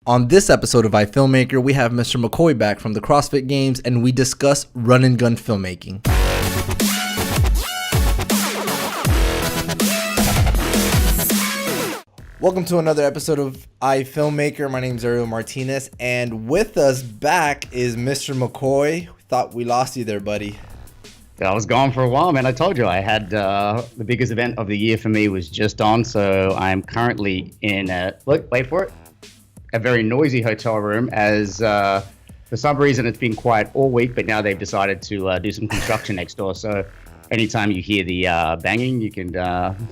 On this episode of Filmmaker, we have Mr. McCoy back from the CrossFit Games, and we discuss run and gun filmmaking. Welcome to another episode of Filmmaker. My name is Ariel Martinez, and with us back is Mr. McCoy. Thought we lost you there, buddy. I was gone for a while, man. I told you I had the biggest event of the year for me was just on, so I'm currently in wait for it, a very noisy hotel room as for some reason it's been quiet all week, but now they've decided to do some construction next door. So anytime you hear the banging, you can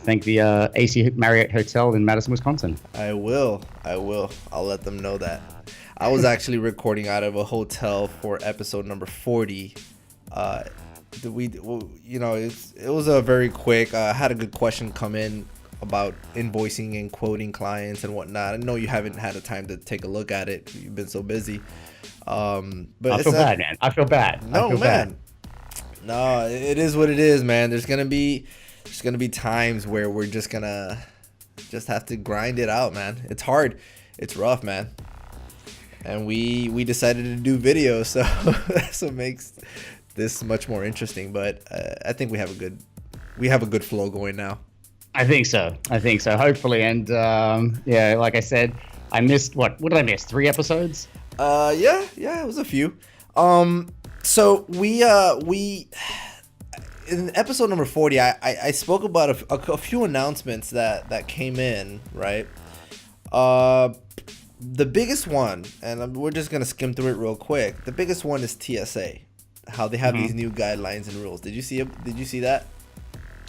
thank the AC Marriott Hotel in Madison, Wisconsin. I will. I'll let them know that. I was actually recording out of a hotel for episode number 40. It was a very quick. I had a good question come in about invoicing and quoting clients and whatnot. I know you haven't had a time to take a look at it. You've been so busy. But I feel bad, man. I feel bad. No, man. No, it is what it is, man. There's gonna be times where we're just have to grind it out, man. It's hard. It's rough, man. And we decided to do video, so that's what makes this much more interesting. But I think we have a good flow going now. I think so. Hopefully. And like I said, I missed what did I miss? 3 episodes? Yeah, it was a few. So we in episode number 40, I spoke about a few announcements that came in, right? The biggest one, and we're just gonna skim through it real quick. The biggest one is TSA, how they have these new guidelines and rules. Did you see that?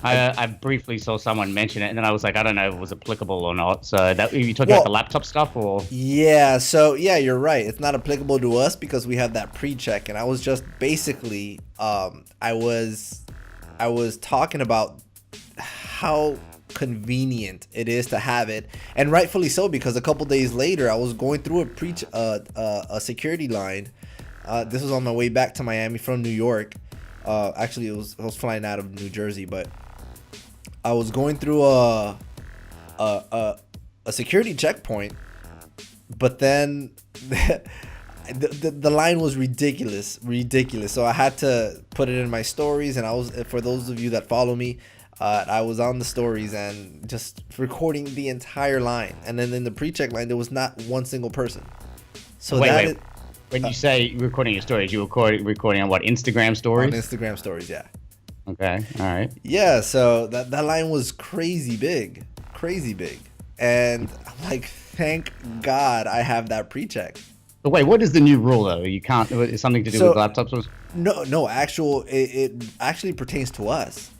I briefly saw someone mention it, and then I was like, I don't know if it was applicable or not. So that you talking about the laptop stuff, or? Yeah. So yeah, you're right. It's not applicable to us because we have that pre-check, and I was just basically, I was talking about how convenient it is to have it, and rightfully so, because a couple days later I was going through a security line. This was on my way back to Miami from New York. Actually, I was flying out of New Jersey, but I was going through a security checkpoint, but then the line was ridiculous. So I had to put it in my stories, and for those of you that follow me, I was on the stories and just recording the entire line. And then in the pre-check line, there was not one single person. So wait. When you say recording your stories, you recording on what, Instagram stories? On Instagram stories, yeah. Okay, all right. Yeah, so that line was crazy big. And I'm like, thank God I have that pre-check. But wait, what is the new rule though? You can't. It's something to do with laptops? No. It actually pertains to us.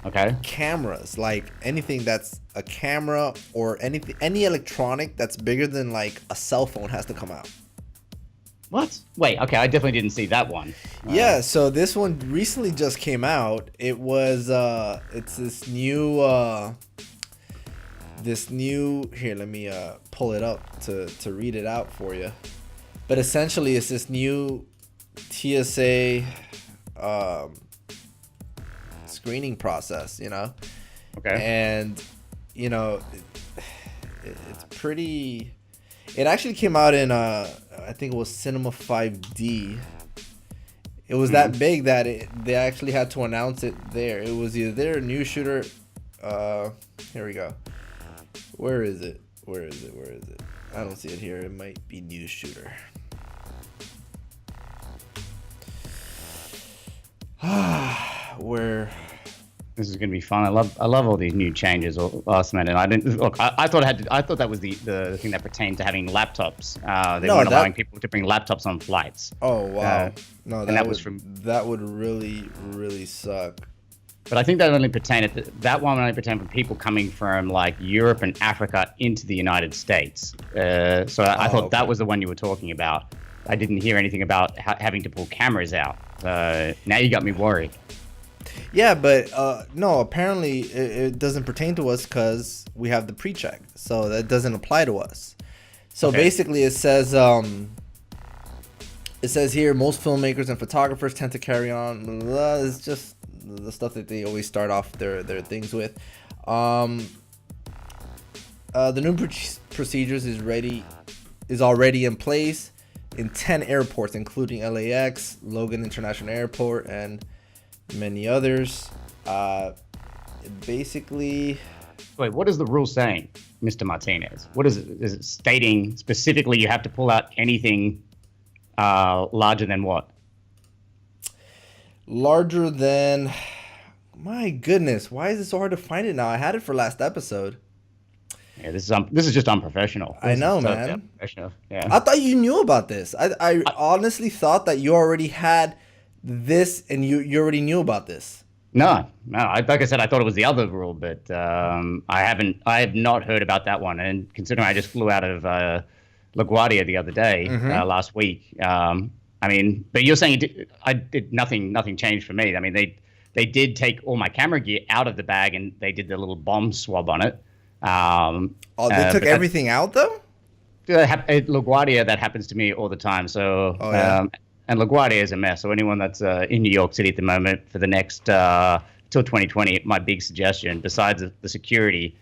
Okay. Cameras, like anything that's a camera or any electronic that's bigger than like a cell phone has to come out. What? Wait, okay, I definitely didn't see that one. Yeah, so this one recently just came out. It was it's this new here, let me pull it up to read it out for you. But essentially it's this new TSA screening process, you know. Okay. And you know, it's pretty. It actually came out in I think it was Cinema 5D. It was that big that they actually had to announce it there. It was either there, news shooter. Here we go. Where is it? I don't see it here. It might be news shooter. Where? This is going to be fun. I love all these new changes last minute. I didn't look. I thought that was the thing that pertained to having laptops. They weren't allowing people to bring laptops on flights. Oh wow! That would really suck. But I think that only pertained for people coming from like Europe and Africa into the United States. So I thought that was the one you were talking about. I didn't hear anything about having to pull cameras out. Now you got me worried. Yeah, but no, apparently it doesn't pertain to us because we have the pre-check, so that doesn't apply to us. So basically it says here, most filmmakers and photographers tend to carry on, blah, blah, blah. It's just the stuff that they always start off their things with. The new procedures is ready is already in place in 10 airports, including LAX, Logan International Airport, and many others. Basically, Wait, what is the rule saying, Mr. Martinez? What is it? Is it stating specifically you have to pull out anything larger than what? larger than. My goodness, why is it so hard to find it now? I had it for last episode. Yeah, this is just unprofessional. I know, so man. Unprofessional. Yeah. I thought you knew about this. I honestly thought that you already had this and you already knew about this. No. Like I said, I thought it was the other rule, but I have not heard about that one. And considering I just flew out of LaGuardia the other day, last week, I mean, but you're saying nothing changed for me. I mean, they did take all my camera gear out of the bag and they did the little bomb swab on it. They took everything out though? At LaGuardia, that happens to me all the time. So, and LaGuardia is a mess. So anyone that's in New York City at the moment for the next till 2020, my big suggestion, besides the security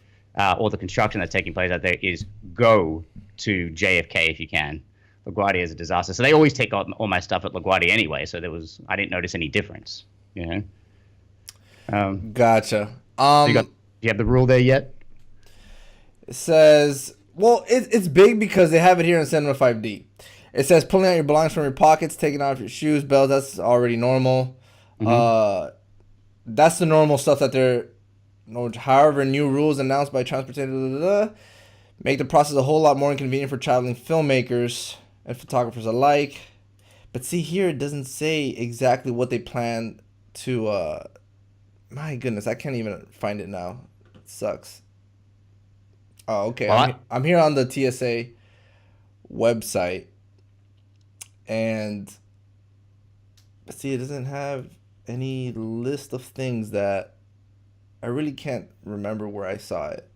or the construction that's taking place out there, is go to JFK if you can. LaGuardia is a disaster. So they always take all my stuff at LaGuardia anyway. So I didn't notice any difference. You know. Gotcha. So you have the rule there yet? It says, well, it's big because they have it here in Cinema 5D. It says pulling out your belongings from your pockets, taking off your shoes, belts. That's already normal. That's the normal stuff that they're. However, new rules announced by transportation make the process a whole lot more inconvenient for traveling filmmakers and photographers alike. But see here, it doesn't say exactly what they plan to. My goodness, I can't even find it now. It sucks. Oh, okay. I'm here on the TSA website, and see, it doesn't have any list of things that I really can't remember where I saw it.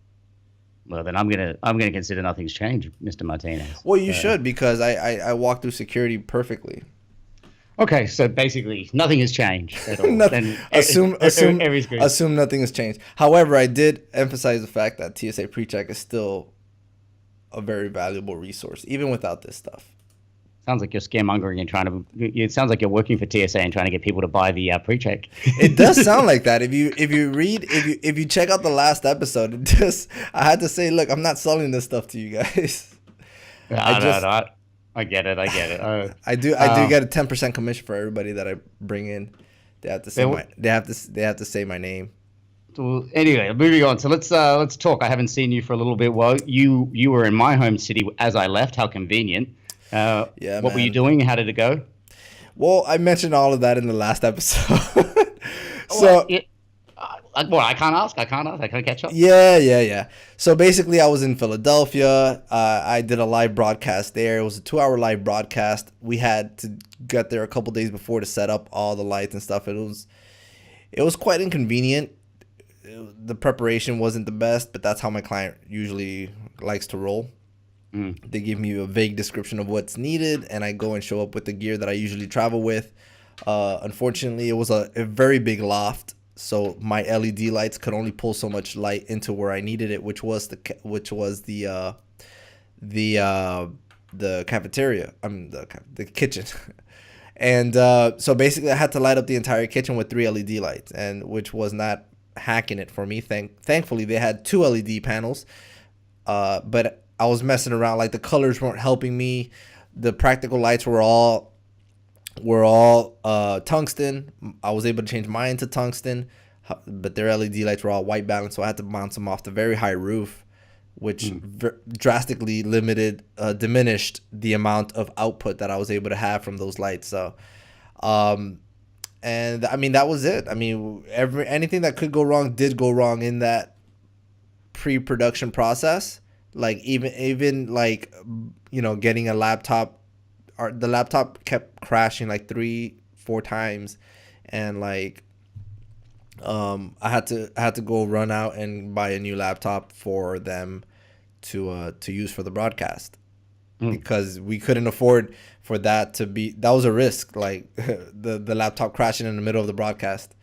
Well, then I'm gonna consider nothing's changed, Mr. Martinez. Well, you should, because I walked through security perfectly. Okay, so basically nothing has changed at all. Assume nothing has changed. However, I did emphasize the fact that TSA PreCheck is still a very valuable resource, even without this stuff. Sounds like you're scaremongering and it sounds like you're working for TSA and trying to get people to buy the PreCheck. It does sound like that. If you check out the last episode, I had to say, look, I'm not selling this stuff to you guys. I get it. I do get a 10% commission for everybody that I bring in. They have to say my name. So anyway, moving on. So let's talk. I haven't seen you for a little bit. Well, you were in my home city as I left. How convenient. What were you doing? How did it go? Well, I mentioned all of that in the last episode. I can't ask. I can't catch up. Yeah. So basically, I was in Philadelphia. I did a live broadcast there. It was a 2-hour live broadcast. We had to get there a couple days before to set up all the lights and stuff. It was quite inconvenient. The preparation wasn't the best, but that's how my client usually likes to roll. They give me a vague description of what's needed, and I go and show up with the gear that I usually travel with. Unfortunately, it was a very big loft, so my LED lights could only pull so much light into where I needed it, which was the cafeteria. The kitchen. And so basically, I had to light up the entire kitchen with 3 LED lights, and which was not hacking it for me. Thankfully, they had 2 LED panels, but I was messing around. Like, the colors weren't helping me. The practical lights were all tungsten. I was able to change mine to tungsten, but their LED lights were all white balance, so I had to bounce them off the very high roof, which drastically diminished the amount of output that I was able to have from those lights. So, and I mean, that was it. I mean, anything that could go wrong did go wrong in that pre-production process. Like, even like, getting a laptop, the laptop kept crashing like 3-4 times, and like, I had to go run out and buy a new laptop for them to use for the broadcast, because we couldn't afford for that to be. That was a risk, like the laptop crashing in the middle of the broadcast.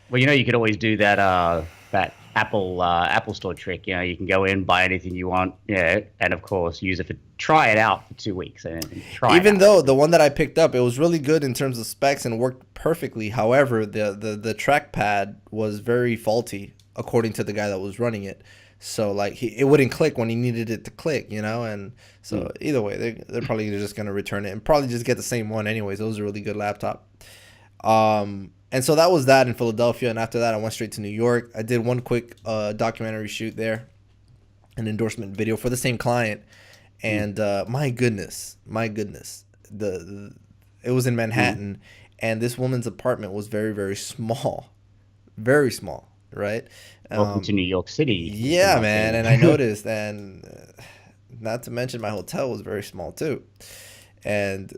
Well, you could always do that Apple Store trick. You can go in, buy anything you want, and of course use it try it out for 2 weeks and try. Even though the one that I picked up, it was really good in terms of specs and worked perfectly. However, the trackpad was very faulty according to the guy that was running it. So like it wouldn't click when he needed it to click, and so either way, they're probably just gonna return it and probably just get the same one anyways. It was a really good laptop. And so that was that in Philadelphia, and after that I went straight to New York. I did one quick documentary shoot there, an endorsement video for the same client, and my goodness, it was in Manhattan, and this woman's apartment was very, very small, right? Welcome to New York City. Yeah, man, and I noticed, and not to mention my hotel was very small too, and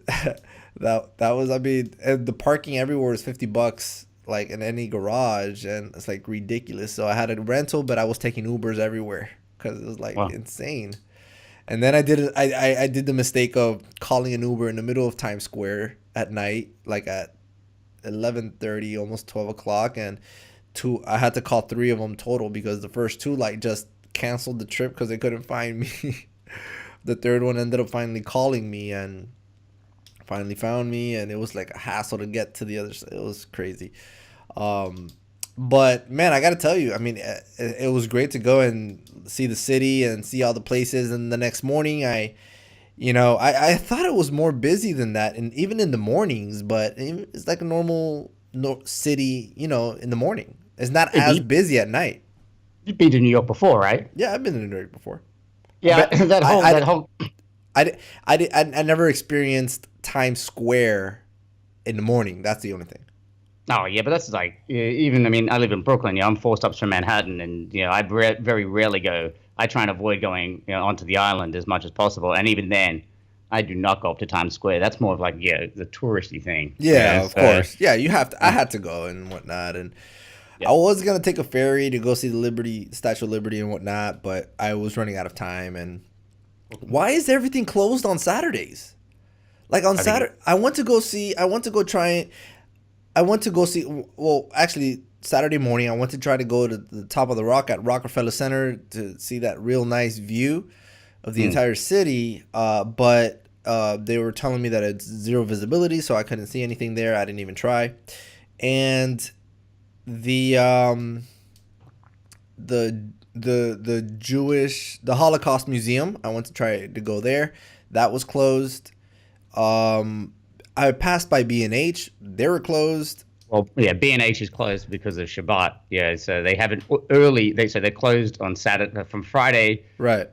that was, I mean, and the parking everywhere was $50, like in any garage, and it's like ridiculous. So I had a rental, but I was taking Ubers everywhere because it was like insane. And then I did the mistake of calling an Uber in the middle of Times Square at night, like at 11:30, almost 12 o'clock, and I had to call 3 of them total because the first 2 like just canceled the trip because they couldn't find me. The third one ended up finally calling me and finally found me, and it was like a hassle to get to the other side. It was crazy. But man, I gotta tell you, I mean, it was great to go and see the city and see all the places. And the next morning, I thought it was more busy than that, and even in the mornings. But it's like a normal city, in the morning. It's not as busy at night. You've been to New York before, right? Yeah, I've been to New York before. Yeah, that whole. I never experienced Times Square in the morning. That's the only thing. Oh yeah, but that's like even. I mean, I live in Brooklyn. I'm 4 stops from Manhattan, and I very rarely go. I try and avoid going onto the island as much as possible, and even then, I do not go up to Times Square. That's more of like the touristy thing. Yeah, of course. Yeah, you have to. I had to go and whatnot, and I was gonna take a ferry to go see the Statue of Liberty and whatnot, but I was running out of time. And why is everything closed on Saturdays? Like on Saturday, I went to go see. Well, actually, Saturday morning, I went to try to go to the top of the rock at Rockefeller Center to see that real nice view of the entire city. But they were telling me that it's 0 visibility, so I couldn't see anything there. I didn't even try. And the Holocaust Museum, I went to try to go there. That was closed. I passed by B&H. They were closed. Well, yeah, B&H is closed because of Shabbat. Yeah, so they haven't early. They're closed on Saturday from Friday. Right.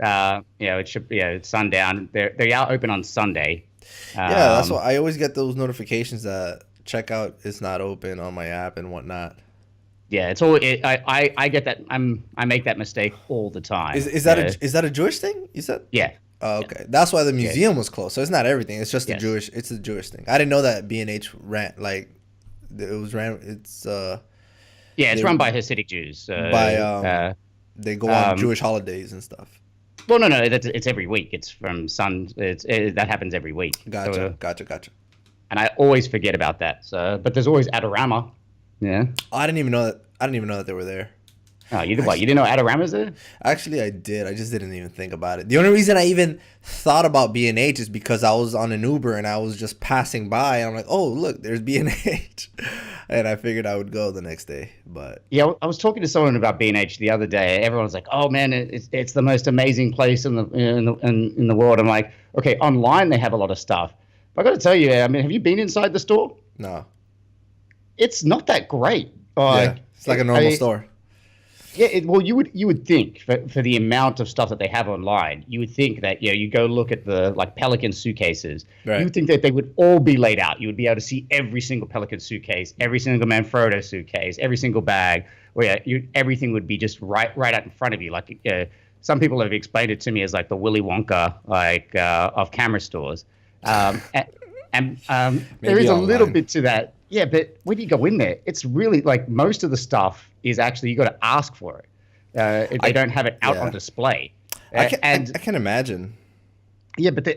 It's sundown. They are open on Sunday. Yeah, that's why I always get those notifications that checkout is not open on my app and whatnot. Yeah, it's all. I get that. I make that mistake all the time. Is that a Jewish thing? You said? Yeah. Oh, okay. Yeah. That's why the museum was closed. So it's not everything. It's just It's a Jewish thing. I didn't know that B&H ran like it was ran. It's it's run by Hasidic Jews. They go on Jewish holidays and stuff. Well, no, it's every week. It's from that happens every week. Gotcha. And I always forget about that. So, but there's always Adorama. Yeah. I didn't even know that they were there. Oh, you didn't know Adorama's there? Actually, I did. I just didn't even think about it. The only reason I even thought about B&H is because I was on an Uber and I was just passing by. And I'm like, oh, look, there's B&H. And I figured I would go the next day. But yeah, I was talking to someone about B&H the other day. Everyone was like, oh, man, it's the most amazing place in the world. I'm like, okay, online they have a lot of stuff. But I got to tell you, I mean, have you been inside the store? No. It's not that great. It's like a normal store. Yeah, well, you would think for the amount of stuff that they have online, you would think that you go look at the like Pelican suitcases. Right. You would think that they would all be laid out. You would be able to see every single Pelican suitcase, every single Manfrotto suitcase, every single bag. Where everything would be just right out in front of you. Like some people have explained it to me as like the Willy Wonka of camera stores. And there is a little bit to that. Yeah, but when you go in there, it's really like most of the stuff is actually you got to ask for it. If they don't have it out on display. I can imagine. Yeah, but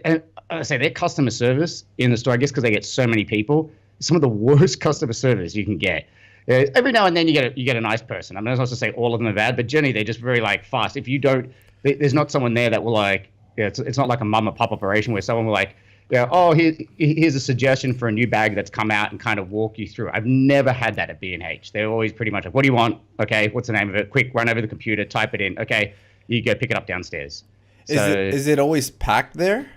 I say their customer service in the store, I guess because they get so many people, some of the worst customer service you can get. every now and then you get a nice person. I mean, that's not to say all of them are bad, but generally they're just very like fast. If you don't, there's not someone there that will like. Yeah, it's not like a mum and pop operation where someone will like, yeah, oh, here's a suggestion for a new bag that's come out and kind of walk you through. I've never had that at B&H. They're always pretty much like, what do you want? Okay, what's the name of it? Quick, run over the computer, type it in. Okay, you go pick it up downstairs. Is it always packed there?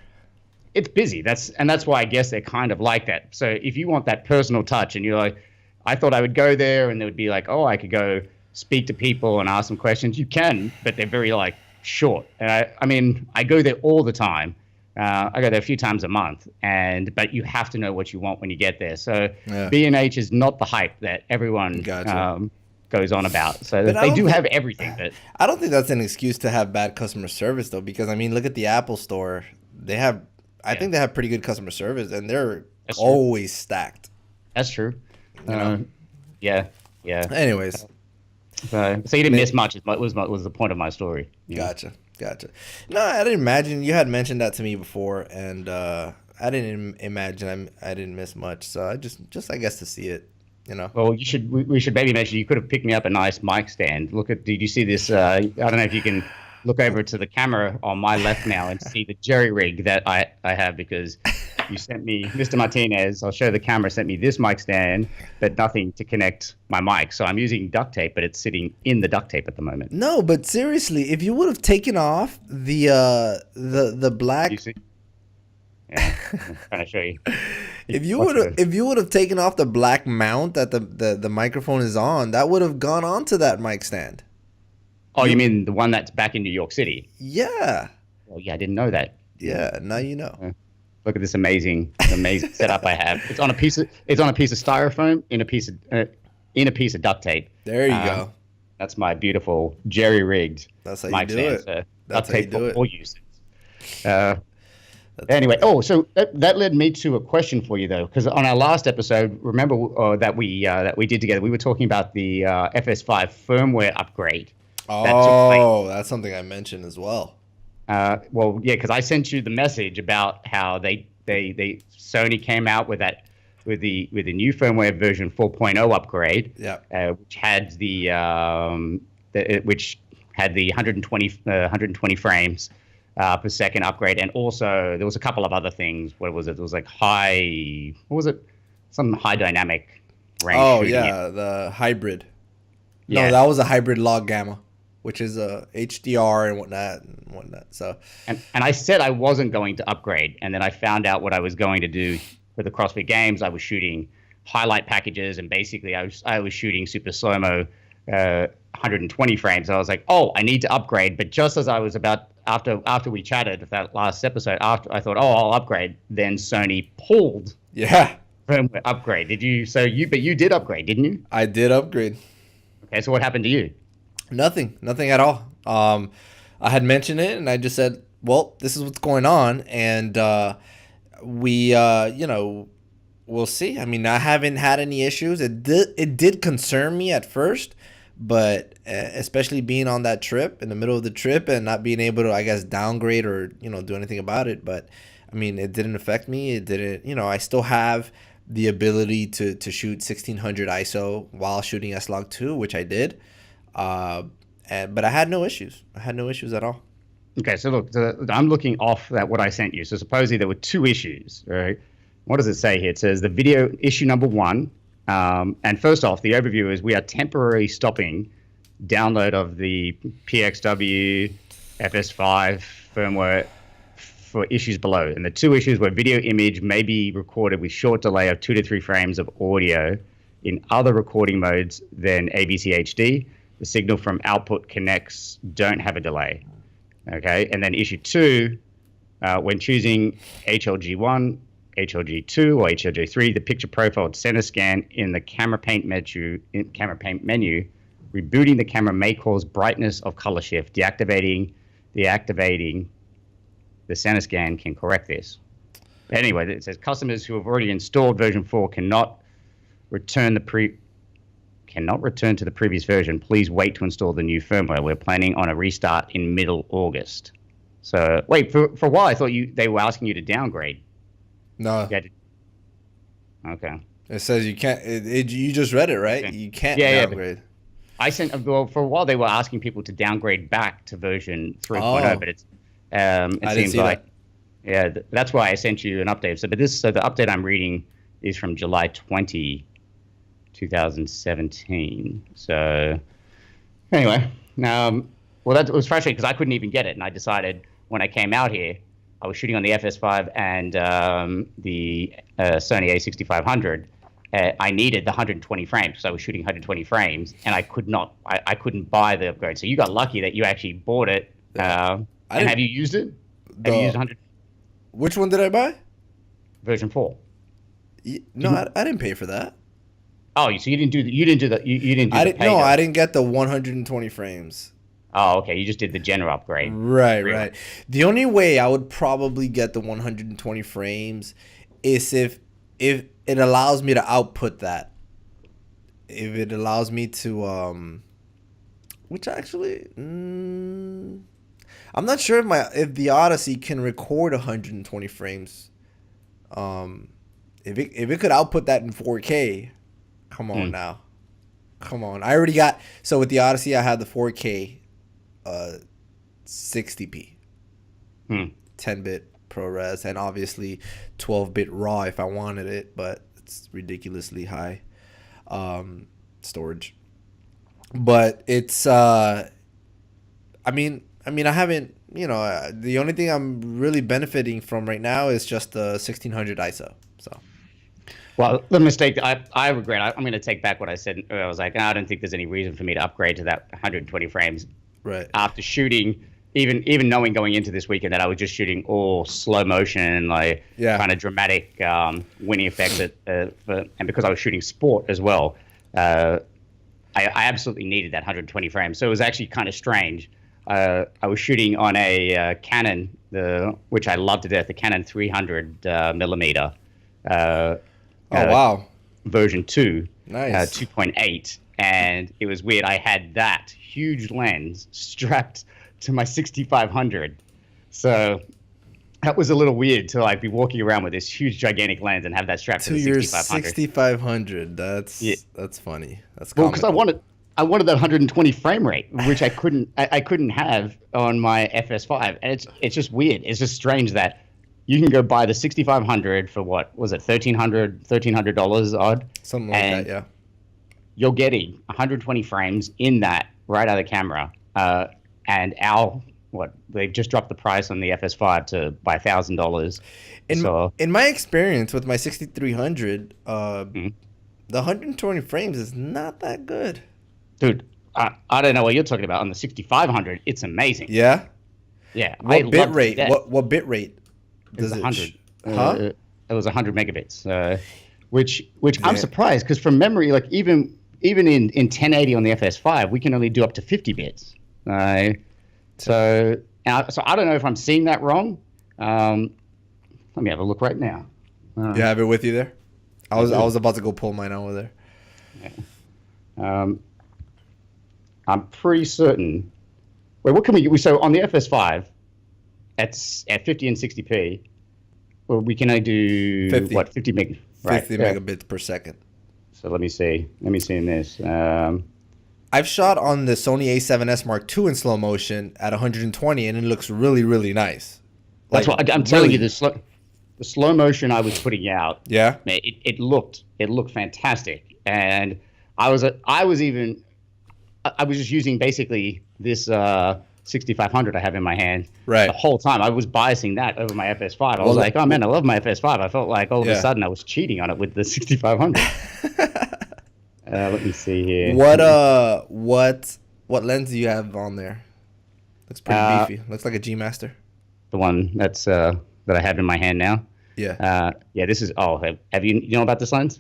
It's busy. That's why I guess they're kind of like that. So if you want that personal touch and you're like, I thought I would go there and they would be like, oh, I could go speak to people and ask them questions. You can, but they're very like short. And I mean, I go there all the time. I go there a few times a month, but you have to know what you want when you get there. So B&H is not the hype that everyone goes on about. So they do have everything. But I don't think that's an excuse to have bad customer service, though, because I mean, look at the Apple Store. They have, I think they have pretty good customer service, and they're always stacked. That's true. You know? Yeah. Anyways, so you didn't miss much. Was the point of my story. Gotcha. No, I didn't imagine you had mentioned that to me before, and I didn't imagine I didn't miss much. So I just I guess to see it, you know. Well, we should maybe mention you could have picked me up a nice mic stand. Did you see this? I don't know if you can look over to the camera on my left now and see the jerry rig that I have, because you sent me, Mr. Martinez, I'll show the camera, sent me this mic stand, but nothing to connect my mic. So I'm using duct tape, but it's sitting in the duct tape at the moment. No, but seriously, if you would have taken off the black, You see? Yeah, I'm trying to show you. if you would have taken off the black mount that the microphone is on, that would have gone onto that mic stand. Oh, you mean the one that's back in New York City? Yeah. Well, yeah, I didn't know that. Yeah, now you know. Look at this amazing setup I have. It's on a piece of styrofoam in a piece of duct tape. There you go. That's my beautiful jerry rigged. That's how you do it. So duct tape for all uses. Anyway, so that led me to a question for you though, because on our last episode, remember that we did together, we were talking about the FS5 firmware upgrade. Oh, that's something I mentioned as well. Well, yeah, because I sent you the message about how Sony came out with the new firmware version 4.0 upgrade, which had the 120 frames per second upgrade, and also there was a couple of other things. What was it? It was like some high dynamic range. Oh yeah, the hybrid. Yeah. No, that was a hybrid log gamma, which is a HDR and whatnot. So and I said I wasn't going to upgrade, and then I found out what I was going to do for the CrossFit Games. I was shooting highlight packages, and basically I was shooting super slow-mo 120 frames. So I was like, oh, I need to upgrade. But just as I was about after we chatted that last episode, after I thought, oh, I'll upgrade, then Sony pulled firmware upgrade. But you did upgrade, didn't you? I did upgrade. Okay, so what happened to you? Nothing at all. I had mentioned it, and I just said, well, this is what's going on, and we'll see. I mean, I haven't had any issues. It did concern me at first, but especially being on that trip, in the middle of the trip, and not being able to, I guess, downgrade or do anything about it. But I mean, it didn't affect me. It didn't. I still have the ability to shoot 1600 ISO while shooting S-Log2, which I did. But I had no issues. I had no issues at all. Okay, so look, I'm looking off at what I sent you. So supposedly there were two issues, right? What does it say here? It says the video issue number 1. And first off, the overview is we are temporarily stopping download of the PXW FS5 firmware for issues below. And the two issues were video image may be recorded with short delay of 2 to 3 frames of audio in other recording modes than AVC HD. The signal from output connects don't have a delay. Okay, and then issue 2, when choosing HLG1, HLG2, or HLG3, the picture profile center scan in the camera paint menu, rebooting the camera may cause brightness of color shift. Deactivating the center scan can correct this. Anyway, it says customers who have already installed version 4 cannot return to the previous version. Please wait to install the new firmware. We're planning on a restart in middle August. So wait, for a while I thought they were asking you to downgrade. No. Okay. It says you can't. You just read it, right? Okay. You can't Yeah, downgrade. I sent well for a while. They were asking people to downgrade back to version 3.0, Oh, but it I didn't seems see like that. that's why I sent you an update. So the update I'm reading is from July 2017. So anyway, well, that was frustrating because I couldn't even get it, and I decided when I came out here, I was shooting on the FS5 and the Sony A6500. I needed the 120 frames because I was shooting 120 frames, and I could not. I couldn't buy the upgrade. So you got lucky that you actually bought it. And have you used it? Have you used 100 Which one did I buy? version 4? No, I didn't pay for that. Oh, so you didn't do the you didn't do the pay. No, I didn't get the 120 frames. Oh, okay. You just did the general upgrade. Right, Really? right. The only way I would probably get the 120 frames is if it allows me to output that. If it allows me to which actually I'm not sure if the Odyssey can record 120 frames. If it could output that in 4K, come on now. Come on. I already got, so with the Odyssey I had the 4K 60p 10-bit ProRes, and obviously 12-bit RAW if I wanted it, but it's ridiculously high storage. But it's I mean I haven't, the only thing I'm really benefiting from right now is just the 1600 ISO. So Well, the mistake I regret. I'm going to take back what I said. I was like, I don't think there's any reason for me to upgrade to that 120 frames. right. After shooting, even knowing going into this weekend that I was just shooting all slow motion and like kind of dramatic winning effects, and because I was shooting sport as well, I absolutely needed that 120 frames. So it was actually kind of strange. I was shooting on a Canon, which I loved to death, the Canon 300 millimeter. Wow. Version 2, Nice. 2.8, and it was weird. I had that huge lens strapped to my 6500, so that was a little weird to like be walking around with this huge gigantic lens and have that strapped to the 6500. 6500. That's funny. That's well, because I wanted that 120 frame rate, which I couldn't have on my FS5, and it's just weird. It's just strange that you can go buy the 6500 for what was it, $1,300 odd, something like that, yeah. You're getting 120 frames in that right out of the camera, and they've just dropped the price on the FS5 by $1,000. In my experience with my 6300, the 120 frames is not that good. Dude, I don't know what you're talking about. On the 6500, it's amazing. Yeah. Yeah. What bit rate? What bit rate? It was 100. It was 100 megabits, which I'm surprised because from memory, like even in 1080 on the FS5, we can only do up to 50 bits. So I don't know if I'm seeing that wrong. Let me have a look right now. You have it with you there? I was about to go pull mine over there. Yeah. I'm pretty certain. Wait, what can we? So on the FS5, at 50 and 60p, well, we can only do 50. 50 meg, right? 50 megabits per second. So let me see in this. I've shot on the Sony A7S Mark II in slow motion at 120, and it looks really, really nice. That's what I'm telling you. The slow motion I was putting out. Yeah. It looked fantastic, and I was just using basically this 6500 I have in my hand. Right. The whole time I was biasing that over my FS5. I was like, oh man, I love my FS5. I felt like all of a sudden I was cheating on it with the 6500. Let me see here. What lens do you have on there? Looks pretty beefy. Looks like a G Master. The one that I have in my hand now. Yeah. Yeah. This is. Oh, have you know about this lens?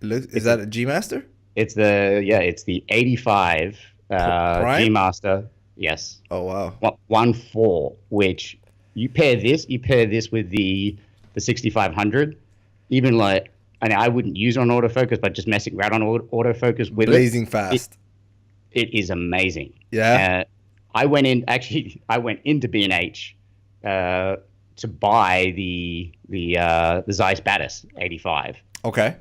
Is that a G Master? It's the 85 G Master. Yes. Oh wow. 1.4, which you pair this with the 6500, even like. And I wouldn't use it on autofocus, but just messing around on autofocus with blazing fast. It is amazing. Yeah. I went into B&H to buy the Zeiss Batis 85. Okay.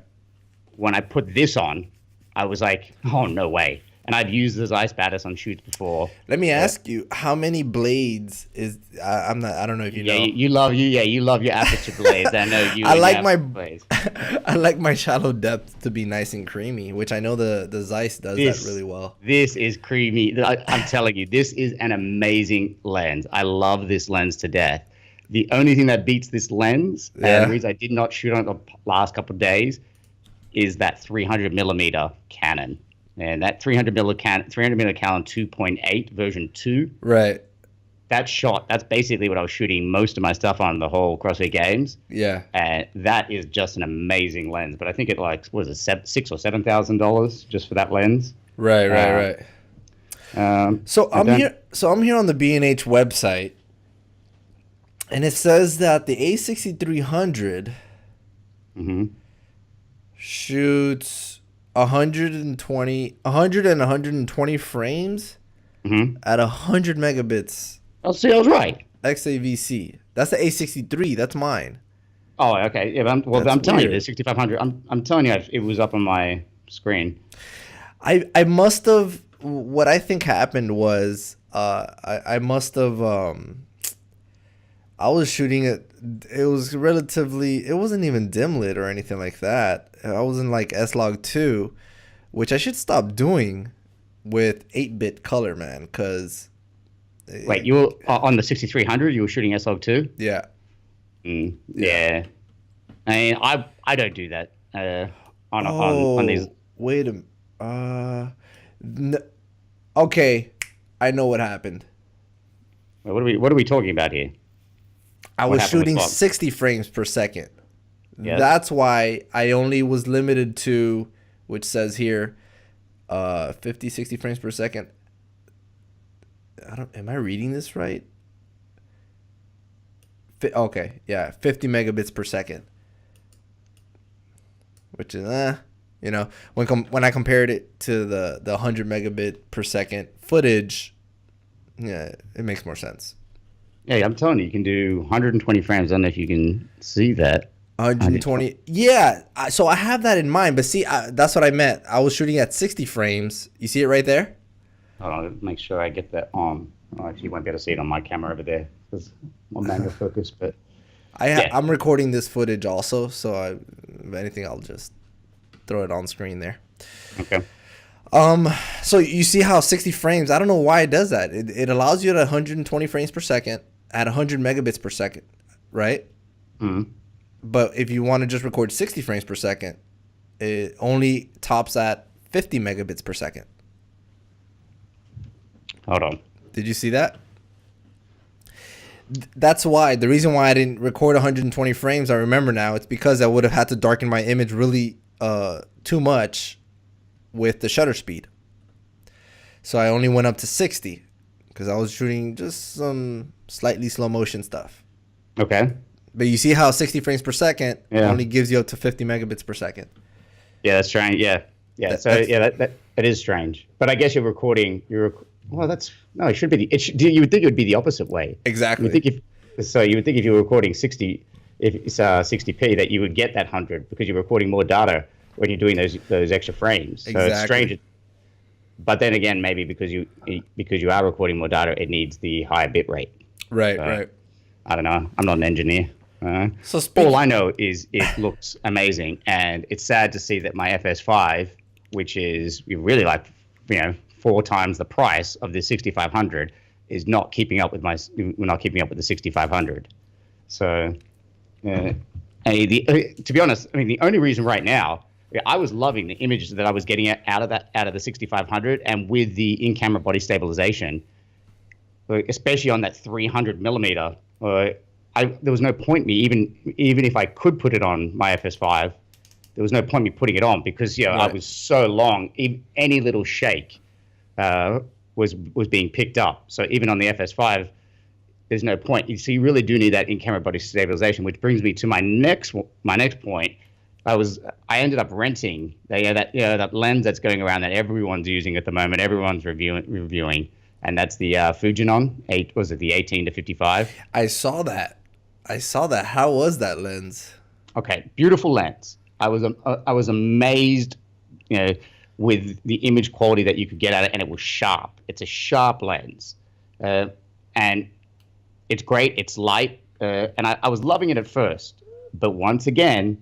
when I put this on, I was like, oh, no way. And I'd used the Zeiss Batis on shoots before. Let me ask you, how many blades is? I'm not. I don't know if you know. You love your aperture blades. I know you. I like my blades. I like my shallow depth to be nice and creamy, which I know the Zeiss does that really well. This is creamy. I'm telling you, this is an amazing lens. I love this lens to death. The only thing that beats this lens, and the reason I did not shoot on it the last couple of days, is that 300 millimeter Canon. And that 300 millimeter Canon 2.8 version 2. Right. That shot, that's basically what I was shooting most of my stuff on the whole CrossFit Games. Yeah. And that is just an amazing lens. But I think it like, what is it, $6,000 or $7,000 just for that lens. Right. So I'm here on the B&H website, and it says that the A6300 shoots 100 and 120 frames at 100 megabits. Oh, see, I was right. XAVC. That's the A63. That's mine. Oh, okay. Yeah, I'm telling you, the 6500. I'm telling you, it was up on my screen. I must have. What I think happened was, I must have. I was shooting it. It was relatively. It wasn't even dim lit or anything like that. I was in like S-Log 2, which I should stop doing with 8-bit color, man. Because wait, you were on the 6300. You were shooting S-Log 2. Yeah. Yeah. I mean, I don't do that. On these. Wait okay, I know what happened. Wait, what are we talking about here? I was shooting 60 frames per second. Yes. That's why I only was limited to, which says here, 50, 60 frames per second. Am I reading this right? Okay, yeah, 50 megabits per second. Which is, when I compared it to the 100 megabit per second footage, yeah, it makes more sense. Yeah, I'm telling you can do 120 frames. I don't know if you can see that. 120. Yeah, so I have that in mind. But see, that's what I meant. I was shooting at 60 frames. You see it right there? Hold on, make sure I get that on. Actually, you won't be able to see it on my camera over there because I'm manual focus. But I'm recording this footage also, so if anything, I'll just throw it on screen there. Okay. So you see how 60 frames? I don't know why it does that. It allows you at 120 frames per second at 100 megabits per second, right? Mm-hmm. But if you want to just record 60 frames per second, it only tops at 50 megabits per second. Hold on. Did you see that? That's why. The reason why I didn't record 120 frames, I remember now, it's because I would have had to darken my image really too much with the shutter speed. So I only went up to 60 because I was shooting just some slightly slow motion stuff. Okay. But you see how 60 frames per second only gives you up to 50 megabits per second. Yeah, that's strange. Yeah. That is strange. But I guess you're recording. It should be. You would think it would be the opposite way. Exactly. You would think if you were recording 60, if it's 60p, that you would get that 100 because you're recording more data when you're doing those extra frames. So exactly. It's strange. But then again, maybe because you are recording more data, it needs the higher bit rate. Right. Right. I don't know. I'm not an engineer. So all I know is it looks amazing, and it's sad to see that my FS5, which is really like 4 times the price of the 6500, is not keeping up with we're not keeping up with the 6500. So, to be honest, I mean the only reason right now, I was loving the images that I was getting out of the 6500, and with the in-camera body stabilization, especially on that 300 millimeter. There was no point me even if I could put it on my FS5, there was no point me putting it on because right. I was so long. Any little shake was being picked up. So even on the FS5, there's no point. So you really do need that in-camera body stabilization, which brings me to my next point. I ended up renting that lens that's going around that everyone's using at the moment. Everyone's reviewing, and that's the Fujinon. Was it the 18 to 55? I saw that. How was that lens? Okay, beautiful lens. I was amazed, you know, with the image quality that you could get at it, and it was sharp. It's a sharp lens, and it's great. It's light, and I was loving it at first, but once again,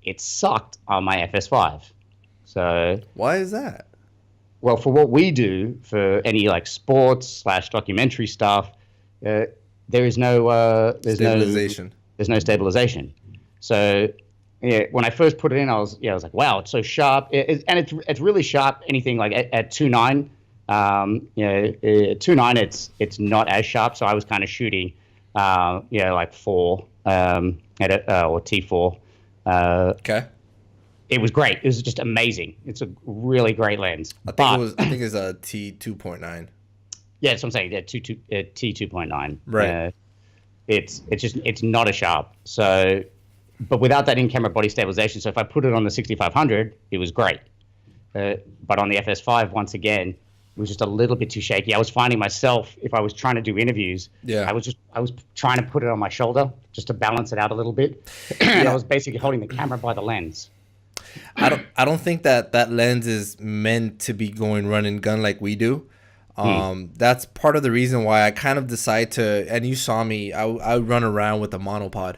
it sucked on my FS5. So why is that? Well, for what we do, for any like sports / documentary stuff, there is no stabilization. There's no stabilization. So yeah, when I first put it in, I was like, wow, it's so sharp, and it's really sharp. Anything like at 2.9, 2.9, it's not as sharp. So I was kind of shooting, like 4 or T4. Okay. It was great. It was just amazing. It's a really great lens. I think it's a T2.9. Yeah, that's what I'm saying. Yeah, T2.9. Right. It's not as sharp. So, but without that in-camera body stabilization. So if I put it on the 6500, it was great. But on the FS5, once again, it was just a little bit too shaky. I was finding myself, if I was trying to do interviews, I was trying to put it on my shoulder just to balance it out a little bit, and I was basically holding the camera by the lens. I don't think that lens is meant to be going run and gun like we do. That's part of the reason why I kind of decide to, and you saw me, I run around with a monopod,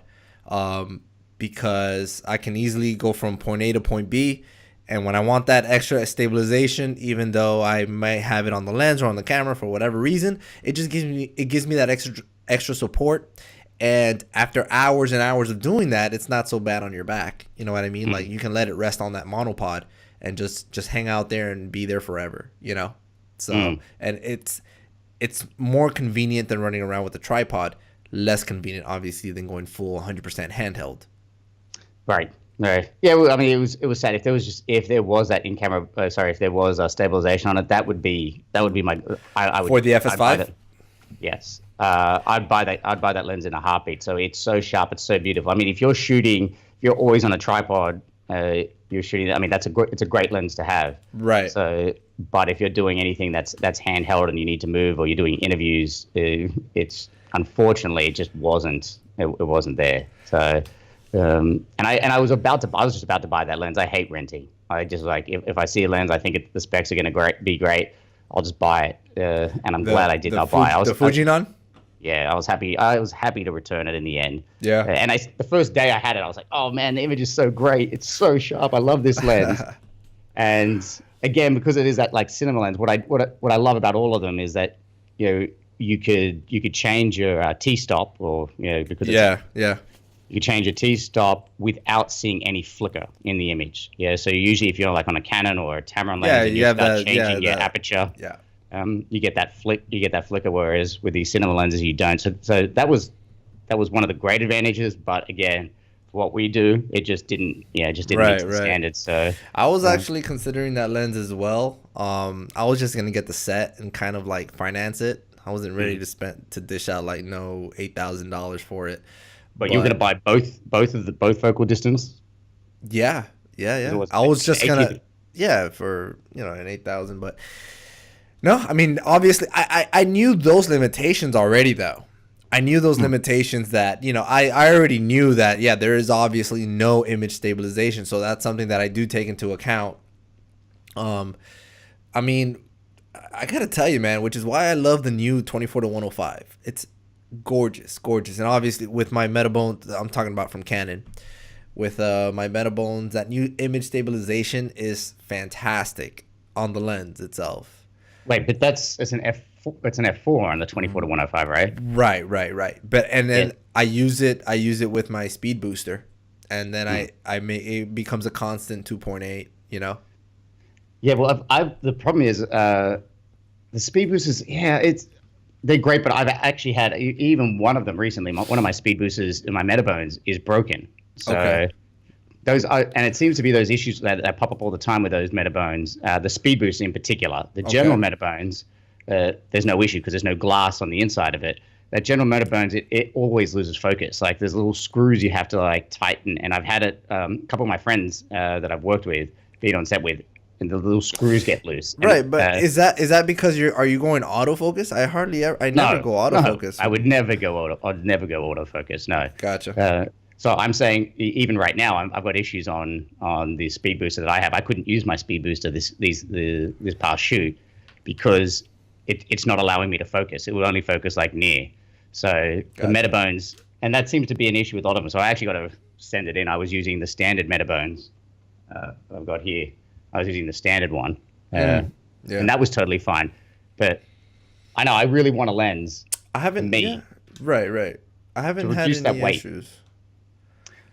because I can easily go from point A to point B. And when I want that extra stabilization, even though I might have it on the lens or on the camera for whatever reason, it just gives me that extra support. And after hours and hours of doing that, it's not so bad on your back. You know what I mean? Like you can let it rest on that monopod and just hang out there and be there forever, you know? So, and it's more convenient than running around with a tripod, less convenient obviously than going full 100% handheld. Right. Right. Yeah. Well, I mean, it was sad. If there was that in-camera, if there was a stabilization on it, that would be my. I would for the FS5. Yes. I'd buy that lens in a heartbeat. So it's so sharp, it's so beautiful. I mean, if you're always on a tripod, you're shooting. I mean, it's a great lens to have. Right. So, but if you're doing anything that's handheld and you need to move, or you're doing interviews, it's unfortunately it just wasn't. It wasn't there. So, and I was just about to buy that lens. I hate renting. I just like if I see a lens, I think the specs are going to be great. I'll just buy it, and I'm glad I did not buy it. The Fujinon? Yeah, I was happy. I was happy to return it in the end. Yeah. And the first day I had it, I was like, "Oh man, the image is so great. It's so sharp. I love this lens." And again, because it is that like cinema lens, what I love about all of them is that you could change your t-stop, or because you could change your t-stop without seeing any flicker in the image. Yeah, so usually if you're like on a Canon or a Tamron lens, and you start changing your aperture. Yeah. You get that flicker, whereas with these cinema lenses you don't. So that was one of the great advantages. But again, for what we do, it just didn't meet the standards. So I was actually considering that lens as well. I was just gonna get the set and kind of like finance it. I wasn't ready to dish out like $8,000 for it. But you're gonna buy both focal distance. Yeah. I was just gonna for an 8,000, but. No, I mean, obviously, I knew those limitations already, though. I knew those limitations that, I already knew that, there is obviously no image stabilization. So that's something that I do take into account. I mean, I got to tell you, man, which is why I love the new 24-105. It's gorgeous. And obviously, with my Metabones, I'm talking about from Canon. With my Metabones, that new image stabilization is fantastic on the lens itself. Wait, but it's an F4 on the 24-105, right? Right. But then I use it with my speed booster, and then it becomes a constant 2.8. Yeah, well, the problem is the speed boosters. Yeah, they're great, but I've actually had even one of them recently. One of my speed boosters in my Metabones is broken. So. Okay. And it seems to be those issues that pop up all the time with those Metabones, the speed boost in particular. The general Metabones, there's no issue because there's no glass on the inside of it. That general Metabones, it always loses focus. Like there's little screws you have to like tighten. And I've had it, a couple of my friends that I've worked with, been on set with, and the little screws get loose. Right, but is that because are you going autofocus? I never go autofocus. No, I would never go autofocus. No. Gotcha. So I'm saying even right now, I've got issues on the speed booster that I have. I couldn't use my speed booster this past shoot because it's not allowing me to focus. It will only focus like near. So the Gotcha. Metabones, and that seems to be an issue with all of them. So I actually got to send it in. I was using the standard Metabones I've got here. I was using the standard one, Yeah. and that was totally fine. But I know I really want a lens. I haven't. Yeah. Right. I haven't had reduce that any weight. issues.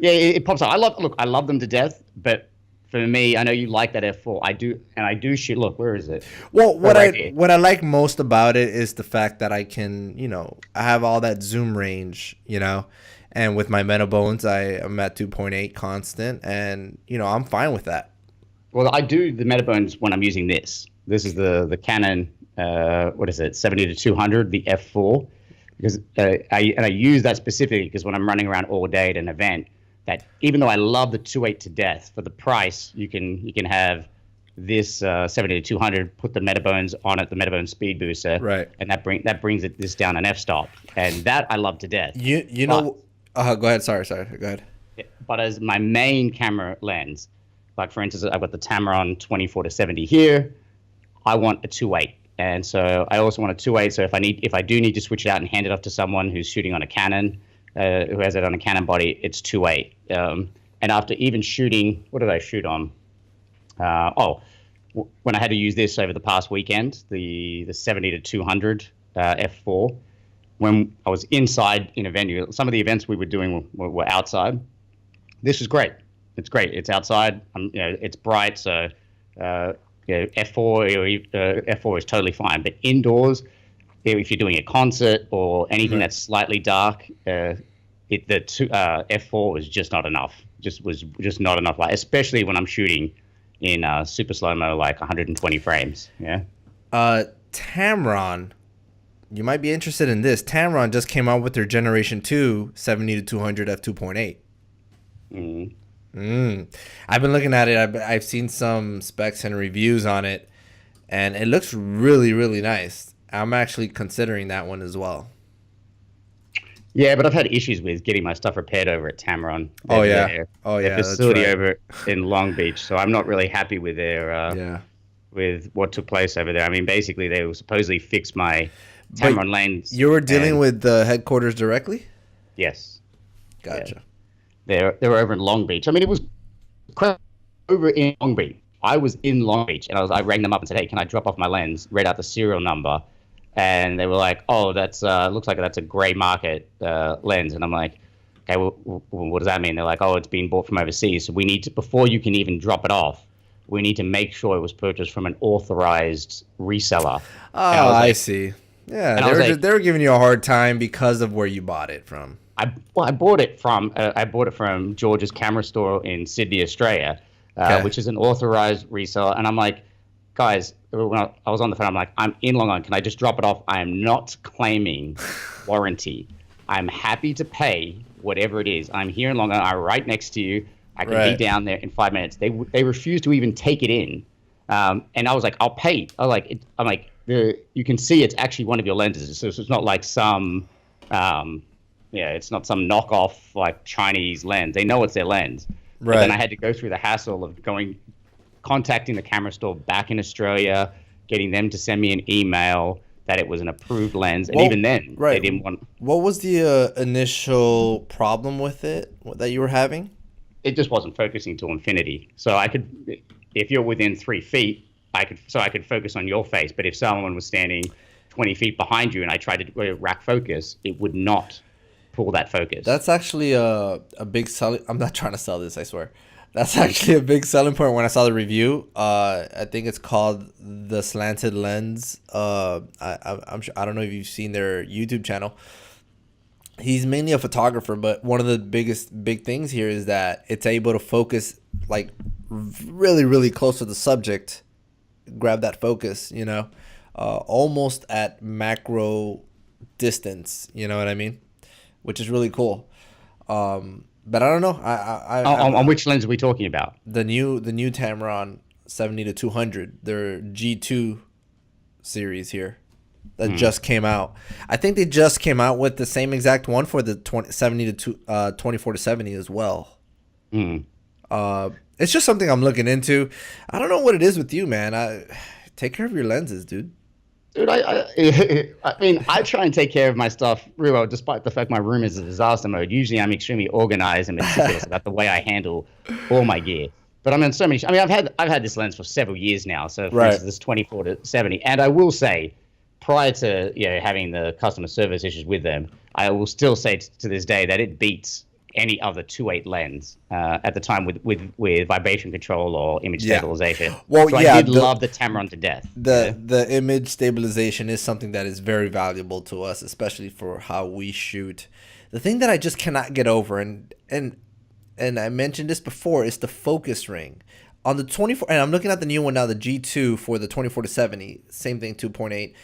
Yeah, it pops up. I love them to death, but for me, I know you like that f4. I do, and I do shoot. Look, where is it? Well, Right what I like most about it is the fact that I can, I have all that zoom range, and with my Metabones, I am at 2.8 constant, and I'm fine with that. Well, I do the Metabones when I'm using this. This is the Canon, what is it, 70-200, the f4, because I use that specifically because when I'm running around all day at an event, that even though I love the 2.8 to death, for the price you can have this 70-200, put the Metabones on it, the Metabone speed booster, Right, and that brings this down an f-stop, and that I love to death. Go ahead. Sorry. Go ahead. But as my main camera lens, like for instance, I've got the Tamron 24-70 here. I want a 2.8, and so I also want a 2.8. So if I do need to switch it out and hand it off to someone who's shooting on a Canon, who has it on a Canon body, it's 2.8. And after even shooting, what did I shoot on? When I had to use this over the past weekend, the 70-200 f4. When I was inside in a venue, some of the events we were doing were outside. This is great. It's great. It's outside. It's bright, so f4 is totally fine. But indoors, if you're doing a concert or anything that's slightly dark, f4 was just not enough. Was just not enough. Like especially when I'm shooting in super slow mo, like 120 frames. Yeah. Tamron, you might be interested in this. Tamron just came out with their Generation 2 70-200 f2.8. I've been looking at it. I've seen some specs and reviews on it, and it looks really, really nice. I'm actually considering that one as well. Yeah, but I've had issues with getting my stuff repaired over at Tamron. Their facility that's right. over in Long Beach. So I'm not really happy with their with what took place over there. I mean, basically they will supposedly fix my Tamron lens. You were dealing with the headquarters directly? Yes. Gotcha. Yeah. They were over in Long Beach. I mean, it was over in Long Beach. I was in Long Beach, and I rang them up and said, "Hey, can I drop off my lens?" Read out the serial number, and they were like, "Oh, that's looks like that's a gray market lens." And I'm like, "Okay, well, what does that mean?" They're like, "Oh, it's been bought from overseas. So we need to, before you can even drop it off, we need to make sure it was purchased from an authorized reseller." Oh, I see. Yeah, they were giving you a hard time because of where you bought it from. I bought it from George's Camera Store in Sydney, Australia, which is an authorized reseller. And I'm like, guys, when I was on the phone, I'm like, I'm in Long Island. Can I just drop it off? I am not claiming warranty. I'm happy to pay whatever it is. I'm here in Long Island. I'm right next to you. I can be down there in 5 minutes. They refused to even take it in. And I was like, I'll pay. You can see it's actually one of your lenses. So it's not like some, it's not some knockoff like Chinese lens. They know it's their lens. Right. But then I had to go through the hassle of contacting the camera store back in Australia, getting them to send me an email that it was an approved lens. And even then, they didn't want. What was the initial problem with it that you were having? It just wasn't focusing to infinity. So I could, if you're within 3 feet, I could focus on your face. But if someone was standing 20 feet behind you and I tried to rack focus, it would not pull that focus. That's actually a big selling. I'm not trying to sell this, I swear. That's actually a big selling point when I saw the review. I think it's called the Slanted Lens. I'm sure, I don't know if you've seen their YouTube channel. He's mainly a photographer, but one of the big things here is that it's able to focus like really, really close to the subject. Grab that focus, almost at macro distance. You know what I mean? Which is really cool. But I don't know. On which lens are we talking about? The new Tamron 70-200, their G2 series here. that just came out. I think they just came out with the same exact one for the 24 to 70 as well. It's just something I'm looking into. I don't know what it is with you, man. Take care of your lenses, dude. Dude, I mean, I try and take care of my stuff real well, despite the fact my room is a disaster mode. Usually, I'm extremely organized and meticulous about the way I handle all my gear. But I'm in so many. I mean, I've had this lens for several years now. So, for instance, this 24 to 70, and I will say, prior to having the customer service issues with them, I will still say to this day that it beats any other 2.8 lens at the time with vibration control or image stabilization. Well, so I did love the Tamron to death. The image stabilization is something that is very valuable to us, especially for how we shoot. The thing that I just cannot get over, and I mentioned this before, is the focus ring. On the 24, and I'm looking at the new one now, the G2 for the 24 to 70, same thing, 2.8.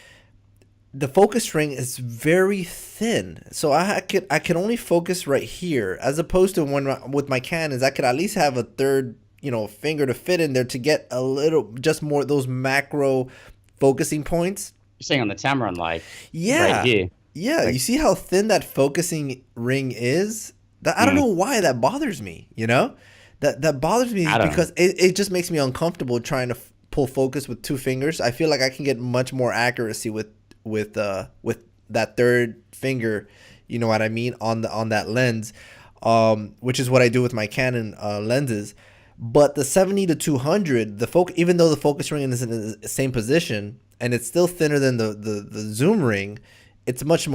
The focus ring is very thin, so I could only focus right here, as opposed to with my Canons, I could at least have a third finger to fit in there to get a little just more those macro focusing points. You're saying on the Tamron, like right here. Yeah, like, you see how thin that focusing ring is? I don't know why that bothers me. That bothers me because it just makes me uncomfortable trying to pull focus with two fingers. I feel like I can get much more accuracy with that third finger, you know what I mean, on that lens, which is what I do with my Canon lenses. But the 70 to 200, even though the focus ring is in the same position and it's still thinner than the zoom ring, it's much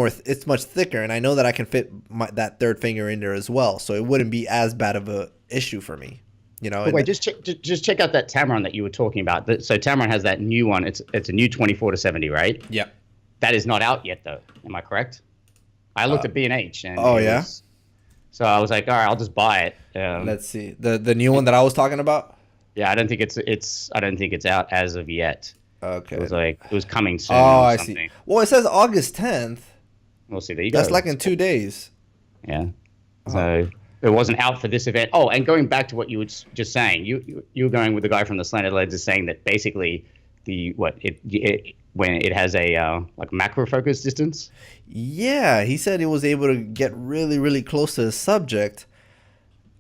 thicker, and I know that I can fit that third finger in there as well, so it wouldn't be as bad of a issue for me. Wait, just check out that Tamron that you were talking about. So Tamron has that new one. It's a new 24 to 70, right? Yeah. That is not out yet, though. Am I correct? I looked at B&H. And so I was like, all right, I'll just buy it. Let's see the new one that I was talking about. Yeah, I don't think it's out as of yet. Okay. It was coming soon. Oh, I see. Well, it says August 10th. We'll see. There you go. That's like in 2 days. Yeah. So it wasn't out for this event. Oh, and going back to what you were just saying, you were going with the guy from the Slanted Lenses saying that basically when it has a like macro focus distance. Yeah, he said he was able to get really, really close to the subject,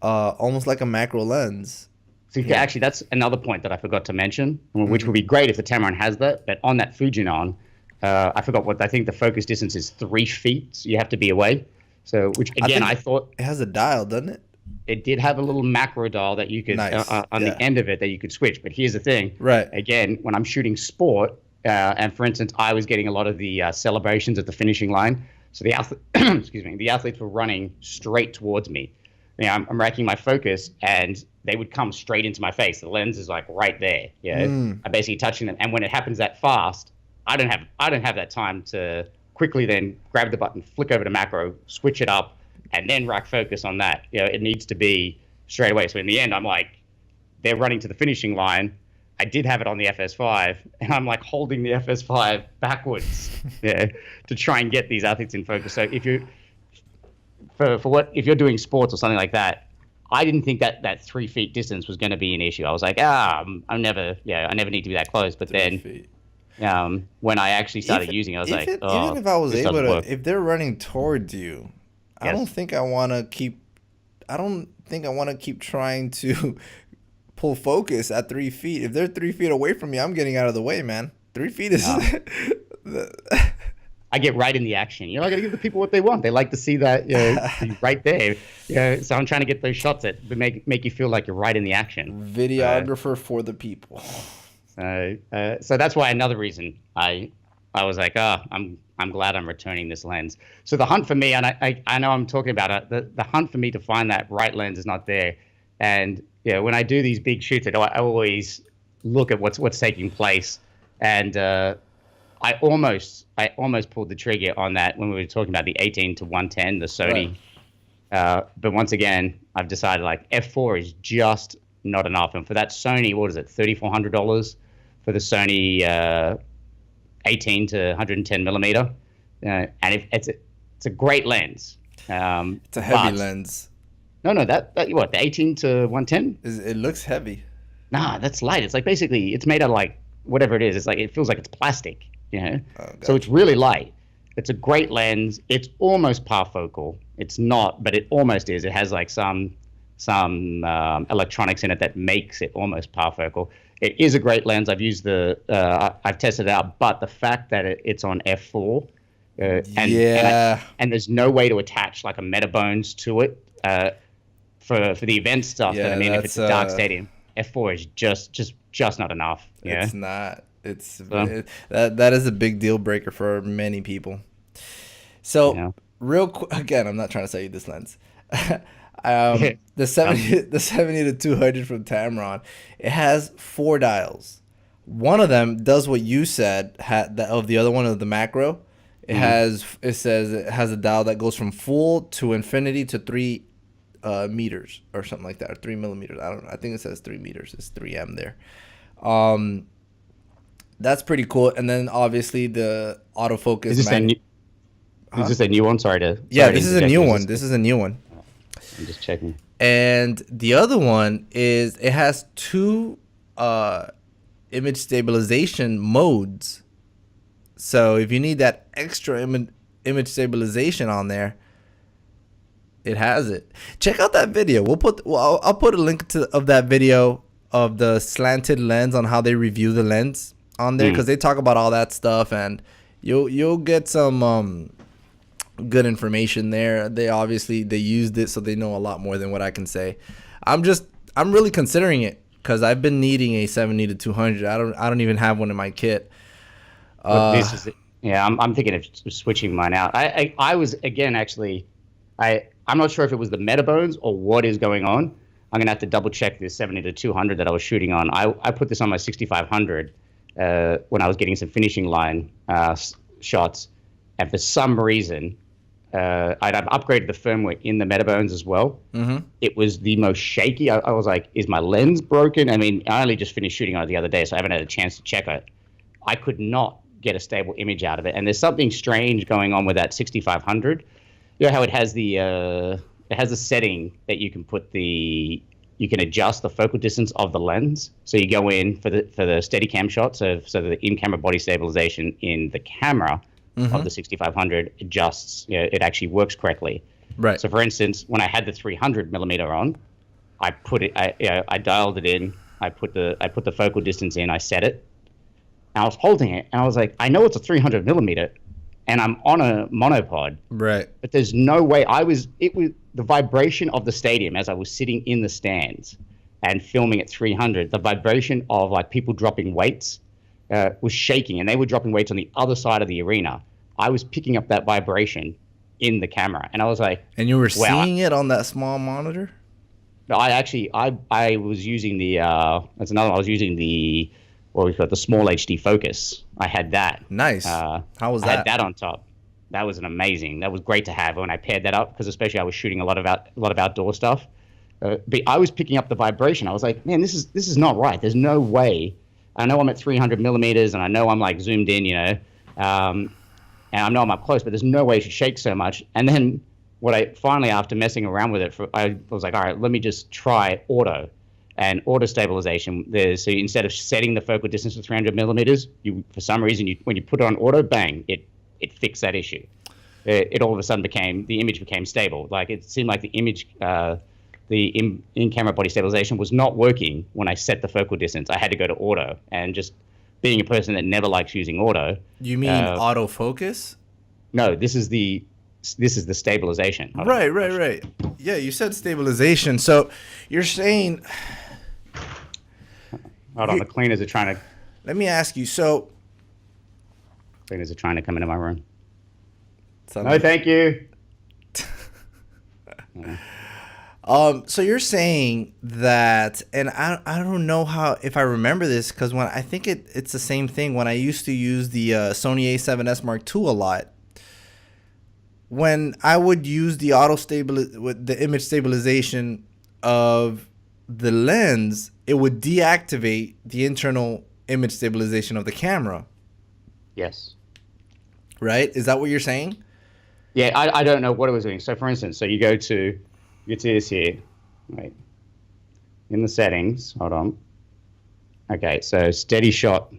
almost like a macro lens. So actually, that's another point that I forgot to mention, which would be great if the Tamron has that. But on that Fujinon, I forgot I think the focus distance is 3 feet. So you have to be away. So, which again, I thought it has a dial, doesn't it? It did have a little macro dial that you could on the end of it that you could switch. But here's the thing, right? Again, when I'm shooting sport, and for instance, I was getting a lot of the celebrations at the finishing line. So the athletes were running straight towards me. I'm racking my focus, and they would come straight into my face. The lens is like right there. I'm basically touching them, and when it happens that fast, I don't have that time to quickly then grab the button, flick over to macro, switch it up, and then rack focus on that. It needs to be straight away. So in the end, I'm like, they're running to the finishing line. I did have it on the FS5, and I'm like holding the FS5 backwards, to try and get these athletes in focus. So if you're if you're doing sports or something like that, I didn't think that 3 feet distance was going to be an issue. I was like, I never need to be that close. But then, when I actually started using it, I was like, even if I was able to, if they're running towards you, I don't think I want to keep trying to pull focus at 3 feet. If they're 3 feet away from me, I'm getting out of the way, man. 3 feet is. I get right in the action. I got to give the people what they want. They like to see that right there. So I'm trying to get those shots that make you feel like you're right in the action. Videographer for the people. So that's why another reason I was like, I'm glad I'm returning this lens. So the hunt for me, and I know I'm talking about it, the hunt for me to find that right lens is not there. And when I do these big shoots, I always look at what's taking place. And I almost pulled the trigger on that when we were talking about the 18 to 110, the Sony. Right. But once again, I've decided like f4 is just not enough. And for that Sony, what is it, $3,400 for the Sony 18 to 110 millimeter? And it's a great lens. It's a heavy lens. No, that what, the 18 to 110? It looks heavy. Nah, that's light. It's like basically it's made out of like whatever it is. It's like it feels like it's plastic. you know. Oh, So it's gotcha. really light. It's a great lens. It's almost parfocal. It's not, but it almost is. It has like some electronics in it that makes it almost parfocal. It is a great lens. I've tested it out, but the fact that it's on f4, Yeah. and there's no way to attach like a Metabones to it for the event stuff. That I Yeah, mean, if that's it's a dark stadium, f4 is just not enough. Yeah. it's not. It's So, that is a big deal breaker for many people. So, yeah. real quick, again, I'm not trying to sell you this lens. The Um, 70 to 200 from Tamron, it has 4 dials. One of them does what you said. Of the other one of the macro, mhm. it says it has a dial that goes from full to infinity to 3 meters or something like that, or 3 millimeters. I don't know. I think it says 3 meters. It's 3M there. Um, that's pretty cool. And then obviously the Is autofocus this a manual. new? Is Huh? this a new one? Yeah, Sorry to this is a interject. new Was one. this? This is a new one. I'm just checking. And the other one is it has 2 uh, image stabilization modes. So if you need that extra image stabilization on there, it has it. Check out that video. I'll put a link of that video of the slanted lens on how they review the lens on there, because Mm. they talk about all that stuff, and you'll get some good information there. They used it, so they know a lot more than what I can say. I'm really considering it because I've been needing a 70 to 200. I don't even have one in my kit. Look, Uh, this is yeah. I'm thinking of switching mine out. I was again actually. I'm not sure if it was the Metabones or what is going on. I'm gonna have to double check this 70 to 200 that I was shooting on. I put this on my 6500 when I was getting some finishing line shots, and for some reason I've upgraded the firmware in the Metabones as well. mhm. It was the most shaky. I was like, is my lens broken? I mean, I only just finished shooting on it the other day, so I haven't had a chance to check it. I could not get a stable image out of it, and there's something strange going on with that 6500. You know how it has a setting that you can you can adjust the focal distance of the lens. So you go in for the Steadicam shot, so the in-camera body stabilization in the camera of the 6500 adjusts. It actually works correctly. Right. So for instance, when I had the 300 millimeter on, I dialed it in. I put the focal distance in. I set it. And I was holding it, and I was like, I know it's a 300 millimeter, and I'm on a monopod, Right. but there's no way. It was the vibration of the stadium as I was sitting in the stands and filming at 300. The vibration of like people dropping weights was shaking, and they were dropping weights on the other side of the arena. I was picking up that vibration in the camera, and I was like, And you were wow. seeing it on that small monitor? No, I was using that's another one. I was using the what we call the small HD focus. I had that. Nice. How was I that? had that on top. That was that was great to have when I paired that up, because especially I was shooting a lot of outdoor stuff. But I was picking up the vibration. I was like, man, this is not right. There's no way. I know I'm at 300 millimeters, and I know I'm like zoomed in, and I know I'm up close, but there's no way it should shake so much. And then finally, after messing around with it, I was like, all right, let me just try auto. And auto stabilization. So instead of setting the focal distance to 300 millimeters, for some reason, when you put it on auto, bang, it fixed that issue. It all of a sudden the image became stable. Like it seemed like the image, the in-camera body stabilization was not working when I set the focal distance. I had to go to auto, and just being a person that never likes using auto. You mean autofocus? No, this is the stabilization. Right. Yeah, you said stabilization. So you're saying, Hold on, the cleaners are trying let me ask you. So to come into my room. No, something- thank you. so you're saying that, and I don't know if I remember this, because when I think it's the same thing. When I used to use the Sony A7S Mark II a lot, when I would use the with the image stabilization of the lens, it would deactivate the internal image stabilization of the camera. Yes. Right? Is that what you're saying? Yeah, I don't know what it was doing. So for instance, you go to this here, right? In the settings, hold on. Okay, so steady shot.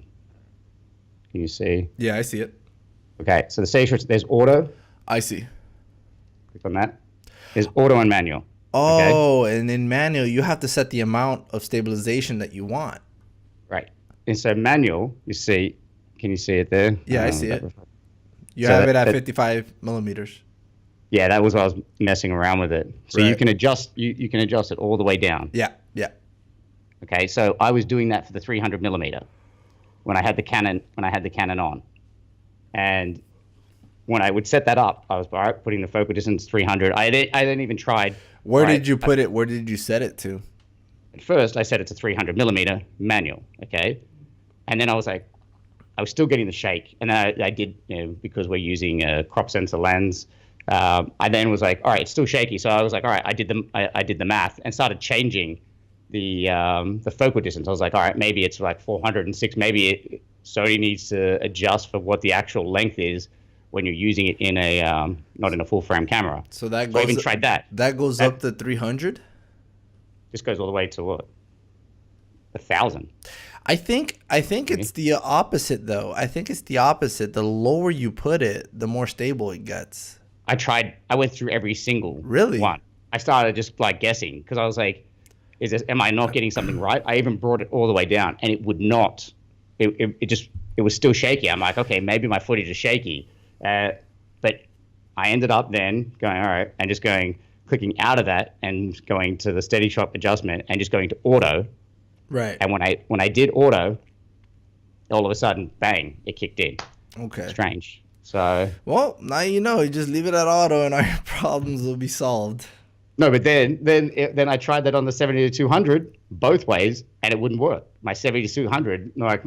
Can you see? Yeah, I see it. Okay, so the stage switch, there's auto. I see. Click on that. There's auto and manual. Okay. Oh, and in manual, you have to set the amount of stabilization that you want. Right. And so manual, you see, can you see it there? Yeah, I see it. You So have it at that- 55 millimeters. Yeah, that was why I was messing around with it. So you Right. can adjust. You can adjust it all the way down. Yeah, yeah. Okay. So I was doing that for the 300 millimeter when I had the Canon on, and when I would set that up, I was all right, putting the focal distance 300. I didn't even tried. Where right? did you put it? Where did you set it to? At first, I set it to 300 millimeter manual. Okay, and then I was still getting the shake, and then I did, because we're using a crop sensor lens. I then was like, all right, it's still shaky. So I was like, all right, I did the math and started changing the focal distance. I was like, all right, maybe it's like 406. Maybe Sony needs to adjust for what the actual length is when you're using it in a not in a full frame camera. So that So goes. I even tried that. That goes up to 300. This goes all the way to what? 1,000. I think it's the opposite though. I think it's the opposite. The lower you put it, the more stable it gets. I went through every single Really? one. I started just like guessing because I was like, am I not getting something right? I even brought it all the way down and it would not. It was still shaky. I'm like, okay, maybe my footage is shaky. But I ended up then going, all right, and just clicking out of that and going to the steady shot adjustment and just going to auto. Right. And when I did auto, all of a sudden, bang, it kicked in. Okay. Strange. So Well, now you know. You just leave it at auto, and all your problems will be solved. no, but then I tried that on the 70 to 200 both ways, and it wouldn't work. My 70 to 200, like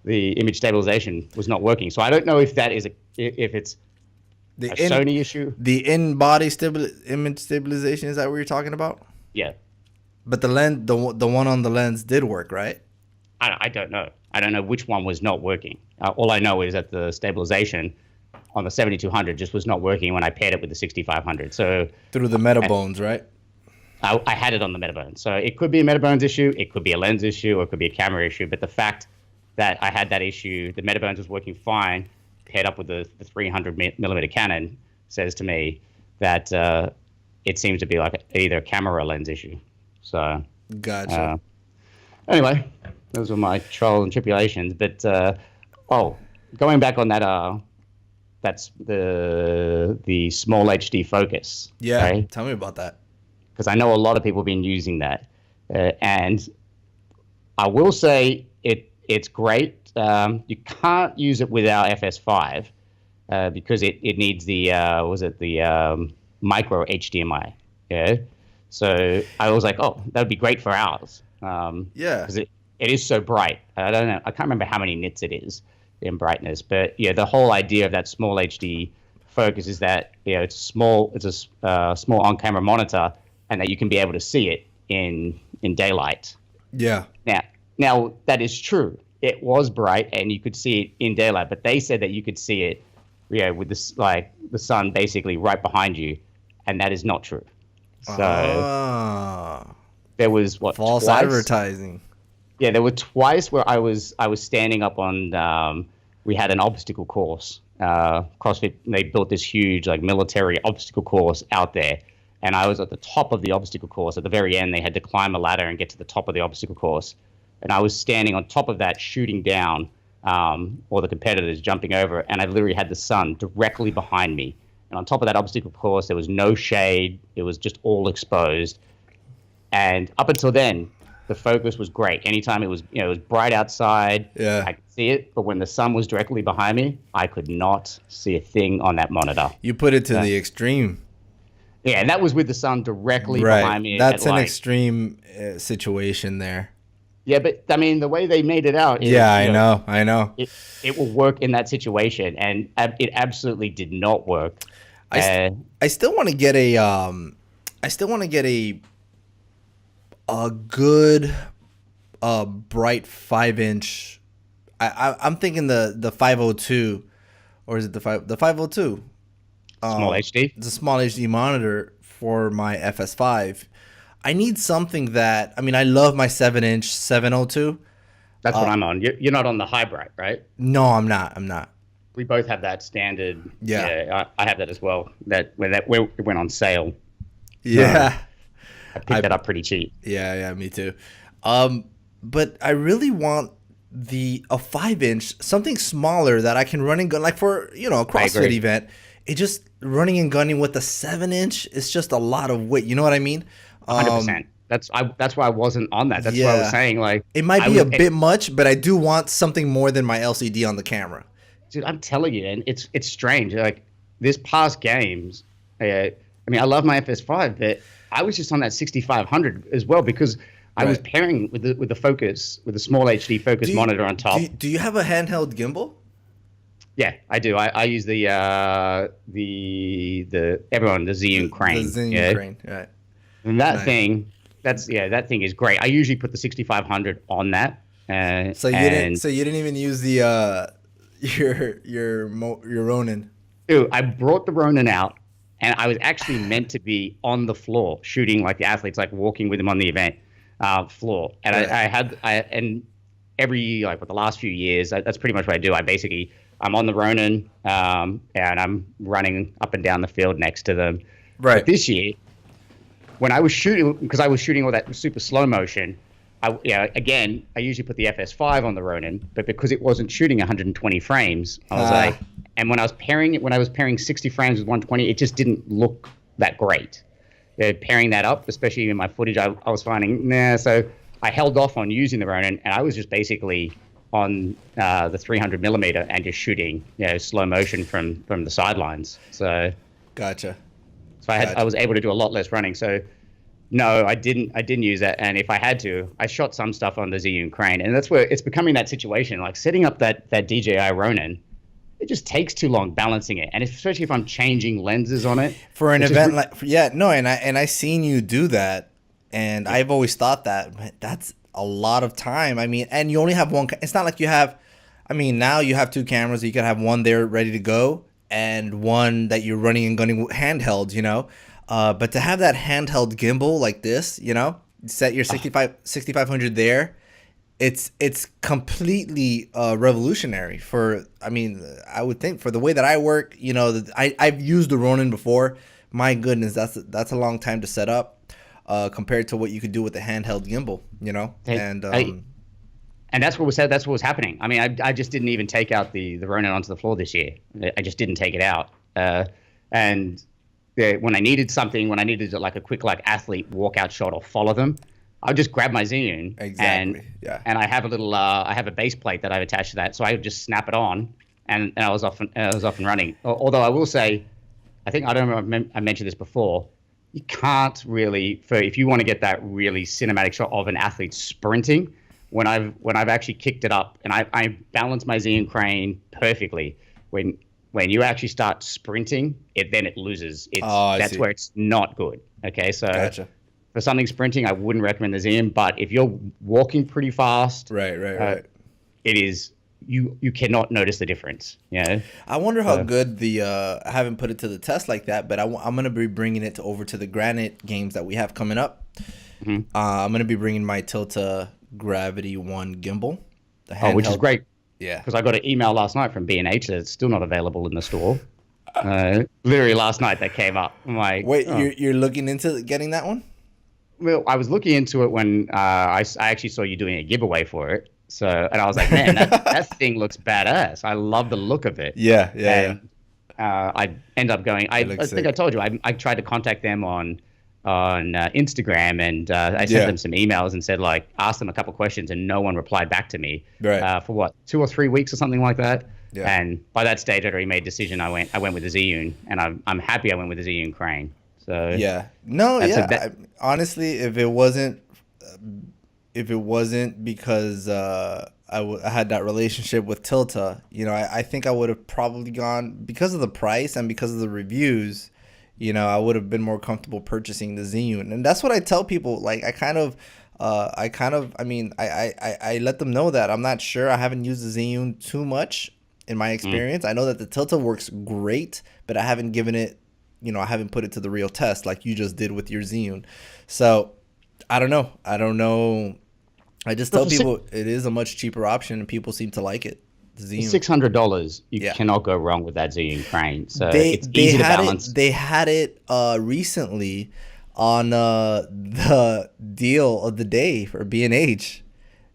the image stabilization was not working. So I don't know if that is if it's a Sony issue. The in-body image stabilization, is that what you're talking about? Yeah, But the lens, the one on the lens did work, right? I don't know. I don't know which one was not working. All I know is that the stabilization on the 7200 just was not working when I paired it with the 6500. So Through the Metabones, right? I had it on the Metabone. So it could be a Metabones issue, it could be a lens issue, or it could be a camera issue. But the fact that I had that issue, the Metabones was working fine, paired up with the 300 millimeter Canon, says to me that it seems to be like either a camera or a lens issue. So Gotcha. anyway, those were my trials and tribulations. But going back on that, that's the small HD focus. Yeah. Right? Tell me about that. Because I know a lot of people have been using that, and I will say it's great. You can't use it with our FS5 because it needs the micro HDMI. Yeah. So I was like, oh, that would be great for ours. Yeah. Because it is so bright. I don't know. I can't remember how many nits it is in brightness, but yeah, the whole idea of that small HD focus is that it's small. It's a small on-camera monitor, and that you can be able to see it in daylight. Yeah. Now that is true. It was bright, and you could see it in daylight. But they said that you could see it, with this the sun basically right behind you, and that is not true. So there was false twice? advertising. Yeah, there were twice where I was standing up on. We had an obstacle course. CrossFit, they built this huge military obstacle course out there, and I was at the top of the obstacle course. At the very end, they had to climb a ladder and get to the top of the obstacle course, and I was standing on top of that, shooting down all the competitors, jumping over, and I literally had the sun directly behind me. And on top of that obstacle course, there was no shade. It was just all exposed. And up until then, the focus was great. Anytime it was bright outside, I could see it. But when the sun was directly behind me, I could not see a thing on that monitor. You put it to the extreme. Yeah, and that was with the sun directly behind me. That's an extreme situation there. Yeah, but I mean, the way they made it out. I know. It will work in that situation, and it absolutely did not work. I still want to get a good bright 5-inch. I'm thinking the 502, or is it the 502? Small HD. It's a small HD monitor for my FS5. I need something that, I mean, I love my 7-inch 702. That's what I'm on. You're not on the hybrid, right? No, I'm not. I'm not. We both have that standard. Yeah. Yeah, I have that as well. Where it went on sale. Yeah. I picked I that up pretty cheap. Yeah, me too. But I really want a 5 inch, something smaller that I can run and gun, like for a CrossFit event. It just running and gunning with the 7 inch is just a lot of weight. You know what I mean? 100%. That's why I wasn't on that. That's what I was saying. Like it might be a bit much, but I do want something more than my LCD on the camera. Dude, I'm telling you, and it's strange. Like this past games, I mean, I love my FS5, but I was just on that 6500 as well because I was pairing with the focus with the small HD focus monitor on top. Do you have a handheld gimbal? Yeah, I do. I use the Zhiyun crane. The Zhiyun crane, right? And that thing, that thing is great. I usually put the 6500 on that. So you didn't even use the your Ronin. Dude, I brought the Ronin out, and I was actually meant to be on the floor shooting like the athletes, like walking with them on the event floor. And and every like the last few years, that's pretty much what I do. I'm on the Ronin, and I'm running up and down the field next to them. Right. But this year, when I was shooting, because I was shooting all that super slow motion, I usually put the FS5 on the Ronin, but because it wasn't shooting 120 frames, I was like, and when I was pairing 60 frames with 120, it just didn't look that great. Pairing that up, especially in my footage, I was finding, so I held off on using the Ronin, and I was just basically on the 300 millimeter and just shooting, slow motion from the sidelines. So, gotcha. So I was able to do a lot less running. So, no, I didn't use that. And if I had to, I shot some stuff on the Zhiyun crane, and that's where it's becoming that situation. Like setting up that DJI Ronin, it just takes too long balancing it, and especially if I'm changing lenses on it for an event and I seen you do that, and I've always thought that's a lot of time. I mean, and you only have one. It's not like you have. I mean, now you have two cameras. So you can have one there ready to go, and one that you're running and gunning handheld. But to have that handheld gimbal like this, set your 6500 there. It's completely revolutionary I would think for the way that I work. I've used the Ronin before. My goodness, that's a long time to set up compared to what you could do with the handheld gimbal. And that's what was said. That's what was happening. I mean, I just didn't even take out the Ronin onto the floor this year. I just didn't take it out. When I needed like a quick athlete walkout shot or follow them, I would just grab my Zhiyun and I have I have a base plate that I've attached to that, so I would just snap it on and I was off and running. Although I will say, I don't know if I mentioned this before, you can't really, if you want to get that really cinematic shot of an athlete sprinting, when I've actually kicked it up and I balance my Zhiyun crane perfectly, when you actually start sprinting, it loses. That's where it's not good. Okay, so. Gotcha. For something sprinting, I wouldn't recommend the Zhiyun, but if you're walking pretty fast, right, it is you cannot notice the difference. I wonder how good I haven't put it to the test like that, but I'm gonna be bringing it over to the Granite games that we have coming up. Mm-hmm. I'm gonna be bringing my Tilta Gravity 1 gimbal, which is great. Yeah, because I got an email last night from B&H that it's still not available in the store. Literally last night that came up. I'm like, wait, you're looking into getting that one? Well, I was looking into it when I actually saw you doing a giveaway for it. So, and I was like, man, that thing looks badass. I love the look of it. Yeah. I end up going. I think I told you. I tried to contact them on Instagram, and I sent them some emails and said asked them a couple questions, and no one replied back to me. Right. For what, 2 or 3 weeks or something like that. Yeah. And by that stage, I'd already made a decision. I went with the Zhiyun, and I'm happy I went with the Zhiyun crane. So yeah, honestly, if it wasn't because I had that relationship with Tilta, I think I would have probably gone, because of the price and because of the reviews, I would have been more comfortable purchasing the Zhiyun. And that's what I tell people. I let them know that I'm not sure. I haven't used the Zhiyun too much in my experience. I know that the Tilta works great, but I haven't given it, I haven't put it to the real test like you just did with your Zhiyun. So I don't know I just But tell for people it is a much cheaper option, and people seem to like it. Xeon. $600, you Yeah. cannot go wrong with that Xeon crane. So They it's they easy to had it balance. they had it recently on the deal of the day for B&H.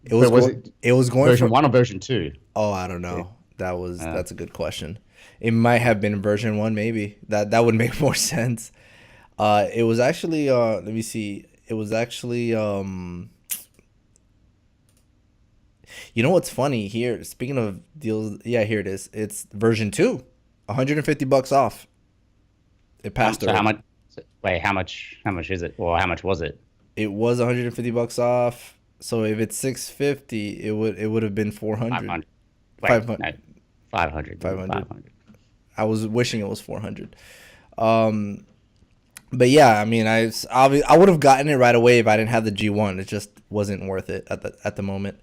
But was it It was going version for, one or version two? oh, I don't Yeah. know. Uh, That's a good question. It might have been version 1, maybe. That would make more sense. It was actually let me see. It was actually you know what's funny here? Speaking of deals, yeah, here it is. It's version 2. $150 off. It passed so how already. much? Wait, how much? How much is it? Or how much was it? It was $150 off. So if it's 650, it would have been 400. 500. Wait, 500. no, 500. 500. 500. I was wishing it was 400. Um but yeah, I mean, I would have gotten it right away if I didn't have the G1. It just wasn't worth it at the moment.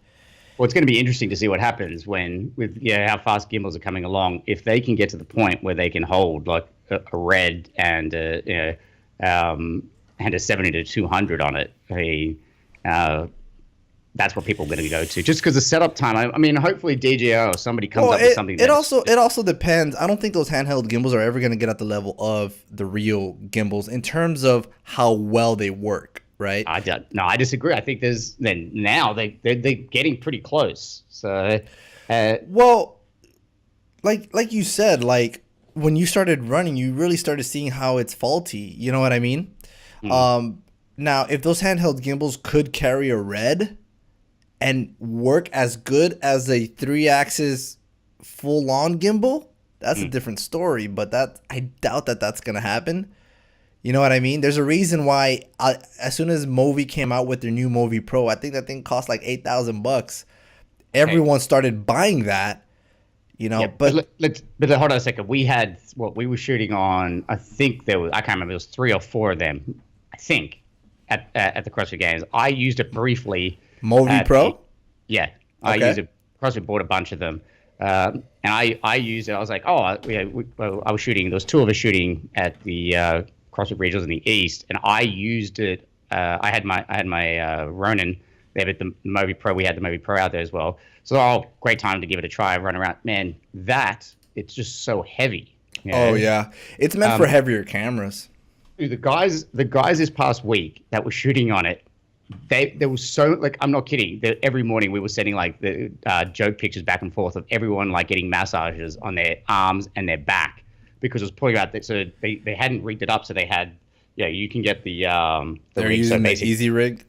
Well, it's going to be interesting to see what happens when, with how fast gimbals are coming along. If they can get to the point where they can hold like a red and and a 70 to 200 on it, that's what people are going to go to. Just because the setup time. I mean, hopefully DJI or somebody comes Well, up with something. it also depends. I don't think those handheld gimbals are ever going to get at the level of the real gimbals in terms of how well they work, right? I disagree. I think now they're getting pretty close. So, Well, like you said, like when you started running, you really started seeing how it's faulty. You know what I mean? Now, if those handheld gimbals could carry a red and work as good as a 3-axis full-on gimbal, that's a different story. But that I doubt that that's gonna happen. You know what I mean? There's a reason why as soon as Movi came out with their new Movi Pro, I think that thing cost like $8,000. Everyone started buying that. You know, yeah, but but hold on a second. We had what we were shooting on. I think I can't remember. It was 3 or 4 of them. I think at the CrossFit Games. I used it briefly. Movi Pro. Yeah, I used it. CrossFit bought a bunch of them, and I used it. I was like, oh, I was shooting. There was 2 of us shooting at the CrossFit Regionals in the East, and I used it. I had my Ronin there, but the Movi Pro. We had the Movi Pro out there as well. So, great time to give it a try. Run around, man. It's just so heavy. Oh yeah, it's meant for heavier cameras. Dude, the guys this past week that were shooting on it, there was so, like, I'm not kidding. Every morning we were sending like the joke pictures back and forth of everyone like getting massages on their arms and their back because it was pulling out that. So they hadn't rigged it up, so they had, you can get the They're rig, using so the Easy Rig.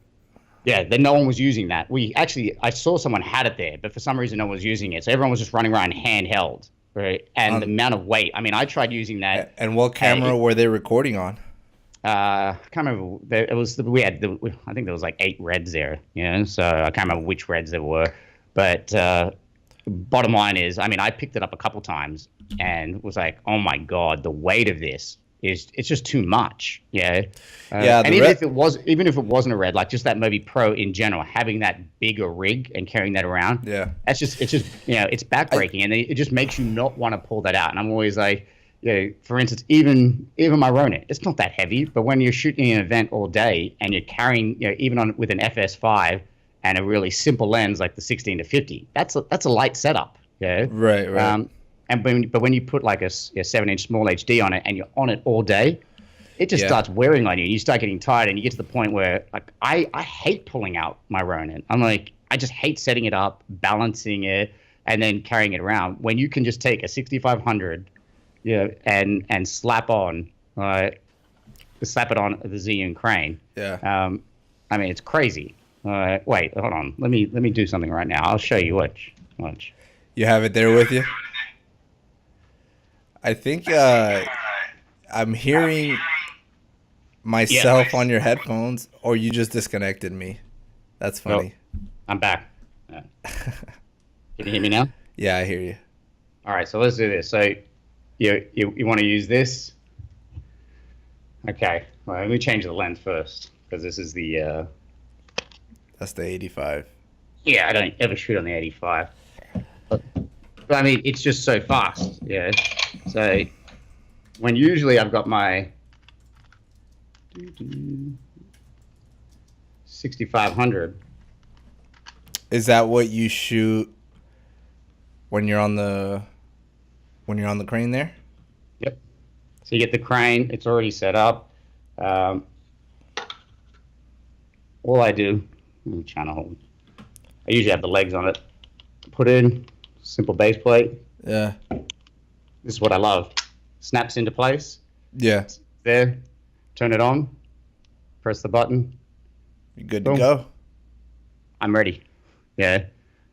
Yeah, then no one was using that. I saw someone had it there, but for some reason no one was using it. So everyone was just running around handheld, right? And the amount of weight. I mean, I tried using that. And what camera were they recording on? I can't remember. I think there was like 8 reds there, so I can't remember which reds there were. But bottom line is, I mean, I picked it up a couple times and was like, oh my God, the weight of this it's just too much. Yeah. And even if it wasn't a red, like just that Movi Pro in general, having that bigger rig and carrying that around, it's just it's backbreaking, and it just makes you not want to pull that out. And I'm always like, for instance, even my Ronin, it's not that heavy, but when you're shooting an event all day and you're carrying, even with an FS5 and a really simple lens like the 16 to 50, that's a light setup. Yeah. Right. But when you put like a 7-inch small HD on it and you're on it all day, it just starts wearing on you. You start getting tired, and you get to the point where, like, I hate pulling out my Ronin. I'm like, I just hate setting it up, balancing it, and then carrying it around. When you can just take a 6500, and slap it on the Xeon crane. Yeah. I mean, it's crazy. Wait, hold on. Let me do something right now. I'll show you. Watch. You have it there with you? I think I'm hearing myself on your headphones, or you just disconnected me. That's funny. Oh, I'm back. Can you hear me now? Yeah, I hear you. All right, so let's do this. So you want to use this? Okay. Well, let me change the lens first, because this is the... That's the 85. Yeah, I don't ever shoot on the 85. But I mean, it's just so fast. Yeah. So when usually I've got my 6500, Is that what you shoot when you're on the crane there? Yep. So you get the crane. It's already set up. All I do, let me try to hold. I usually have the legs on it. Put in simple base plate. Yeah. This is what I love. Snaps into place. Yeah. There. Turn it on. Press the button. You're good Boom. to go. I'm ready. Yeah.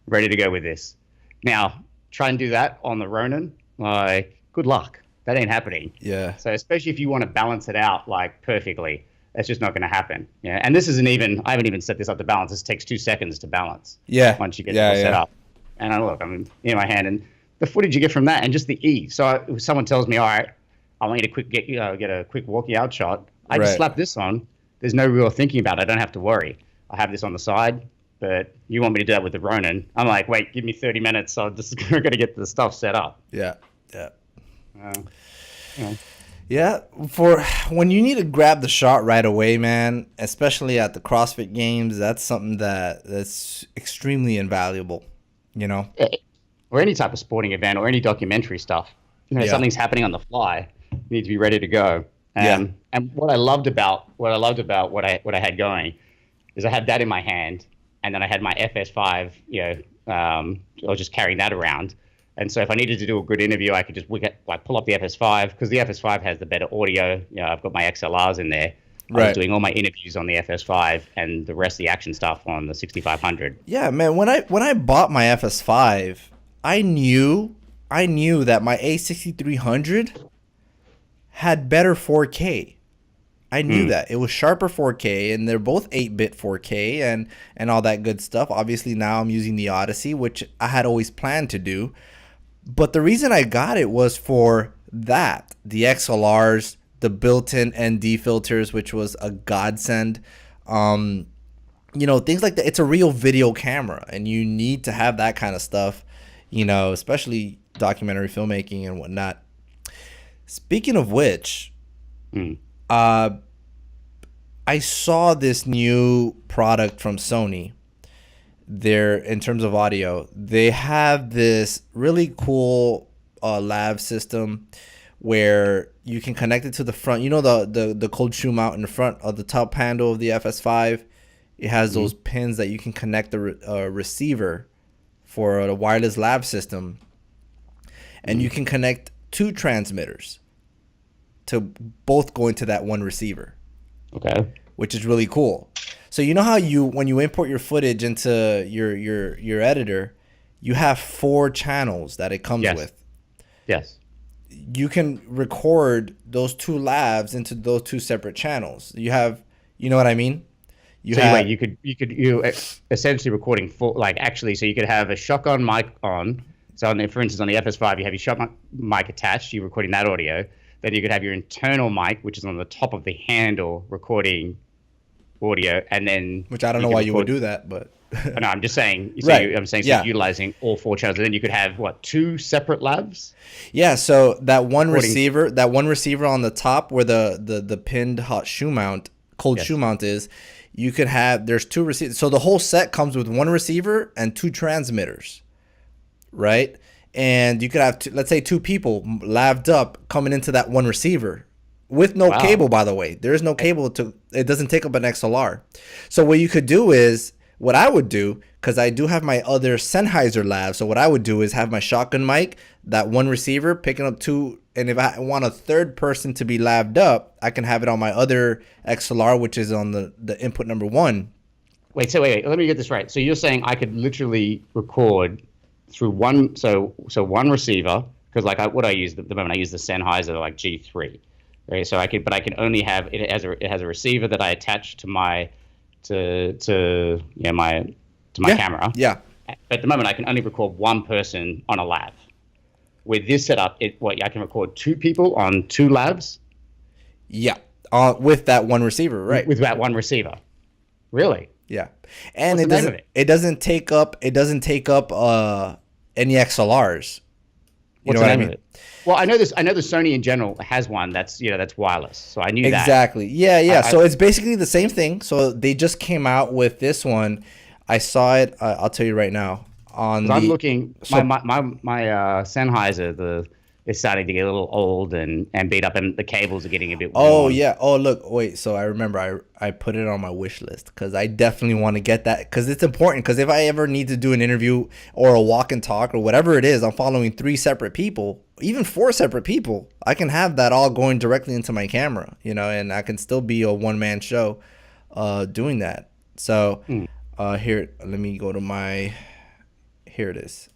Ready to go with this. Now, try and do that on the Ronin. Like, good luck. That ain't happening. Yeah. So especially if you want to balance it out like perfectly, that's just not going to happen. Yeah. And this isn't even, I haven't even set this up to balance. This takes 2 seconds to balance. Yeah. Once you get it all set up. And I'm in my hand, and the footage you get from that, and just the ease. So if someone tells me, all right, I want you to get a quick walkie out shot, I just slap this on. There's no real thinking about it. I don't have to worry. I have this on the side, but you want me to do that with the Ronin. I'm like, wait, give me 30 minutes. So I'm just going to get the stuff set up. Yeah. Yeah. Yeah. Yeah, for when you need to grab the shot right away, man, especially at the CrossFit Games, that's something that's extremely invaluable, you know? Or any type of sporting event or any documentary stuff. You know, something's happening on the fly. You need to be ready to go. And what I loved about what I had going is I had that in my hand, and then I had my FS5, I was just carrying that around. And so if I needed to do a good interview, I could just pull up the FS5, because the FS5 has the better audio. I've got my XLRs in there. I was doing all my interviews on the FS5 and the rest of the action stuff on the 6500. Yeah, man. When I bought my FS5, I knew that my A6300 had better 4K. I knew that it was sharper 4K, and they're both 8-bit 4K and all that good stuff. Obviously, now I'm using the Odyssey, which I had always planned to do. But the reason I got it was for that, the XLRs, the built-in ND filters, which was a godsend. Things like that. It's a real video camera, and you need to have that kind of stuff, especially documentary filmmaking and whatnot. Speaking of which, I saw this new product from Sony. In terms of audio, they have this really cool lav system where you can connect it to the front. The cold shoe mount in the front of the top handle of the FS5. It has those pins that you can connect the receiver for a wireless lav system, and you can connect 2 transmitters to both go into that one receiver. Okay. Which is really cool. So you know how when you import your footage into your editor, you have 4 channels that it comes with. Yes. You can record those 2 lavs into those 2 separate channels. You have, you know what I mean? You essentially recording full, so you could have a shotgun mic on. So for instance, on the FS5, you have your shotgun mic attached. You're recording that audio. Then you could have your internal mic, which is on the top of the handle, recording audio, and then which I don't know why you would do that, but no, I'm just saying. So right. You're utilizing all 4 channels, and then you could have 2 separate labs. Yeah. So that one receiver on the top where the pinned hot shoe mount, cold shoe mount is, you could have. There's 2 receivers. So the whole set comes with 1 receiver and 2 transmitters, right? And you could have, let's say, 2 people laved up coming into that 1 receiver with no cable, by the way. There is no cable it doesn't take up an XLR. So what you could do is, what I would do, because I do have my other Sennheiser lav, so what I would do is have my shotgun mic, that 1 receiver, picking up 2, and if I want a 3rd person to be laved up, I can have it on my other XLR, which is on the input number 1. Wait, let me get this right. So you're saying I could literally record through one, so 1 receiver, because what I use the moment I use the Sennheiser G3, right? So I can only have it has a receiver that I attach to my camera. Yeah. But at the moment I can only record 1 person on a lav. With this setup, I can record 2 people on 2 labs. Yeah. With that 1 receiver, right? With that 1 receiver. Really? Yeah. And it doesn't take up any XLRs. You know what I mean? Well, I know the Sony in general has one that's wireless. So I knew that. Exactly. Yeah. So it's basically the same thing. So they just came out with this one. I saw it. I'll tell you right now. On 'Cause I'm the looking, so my Sennheiser is starting to get a little old and beat up, and the cables are getting a bit Oh worn. yeah. Oh look. Wait. So I remember I put it on my wish list because I definitely want to get that because it's important. Because if I ever need to do an interview or a walk and talk or whatever it is, I'm following 3 separate people, even 4 separate people. I can have that all going directly into my camera, and I can still be a one-man show, doing that. So, here, let me go to my. Here it is.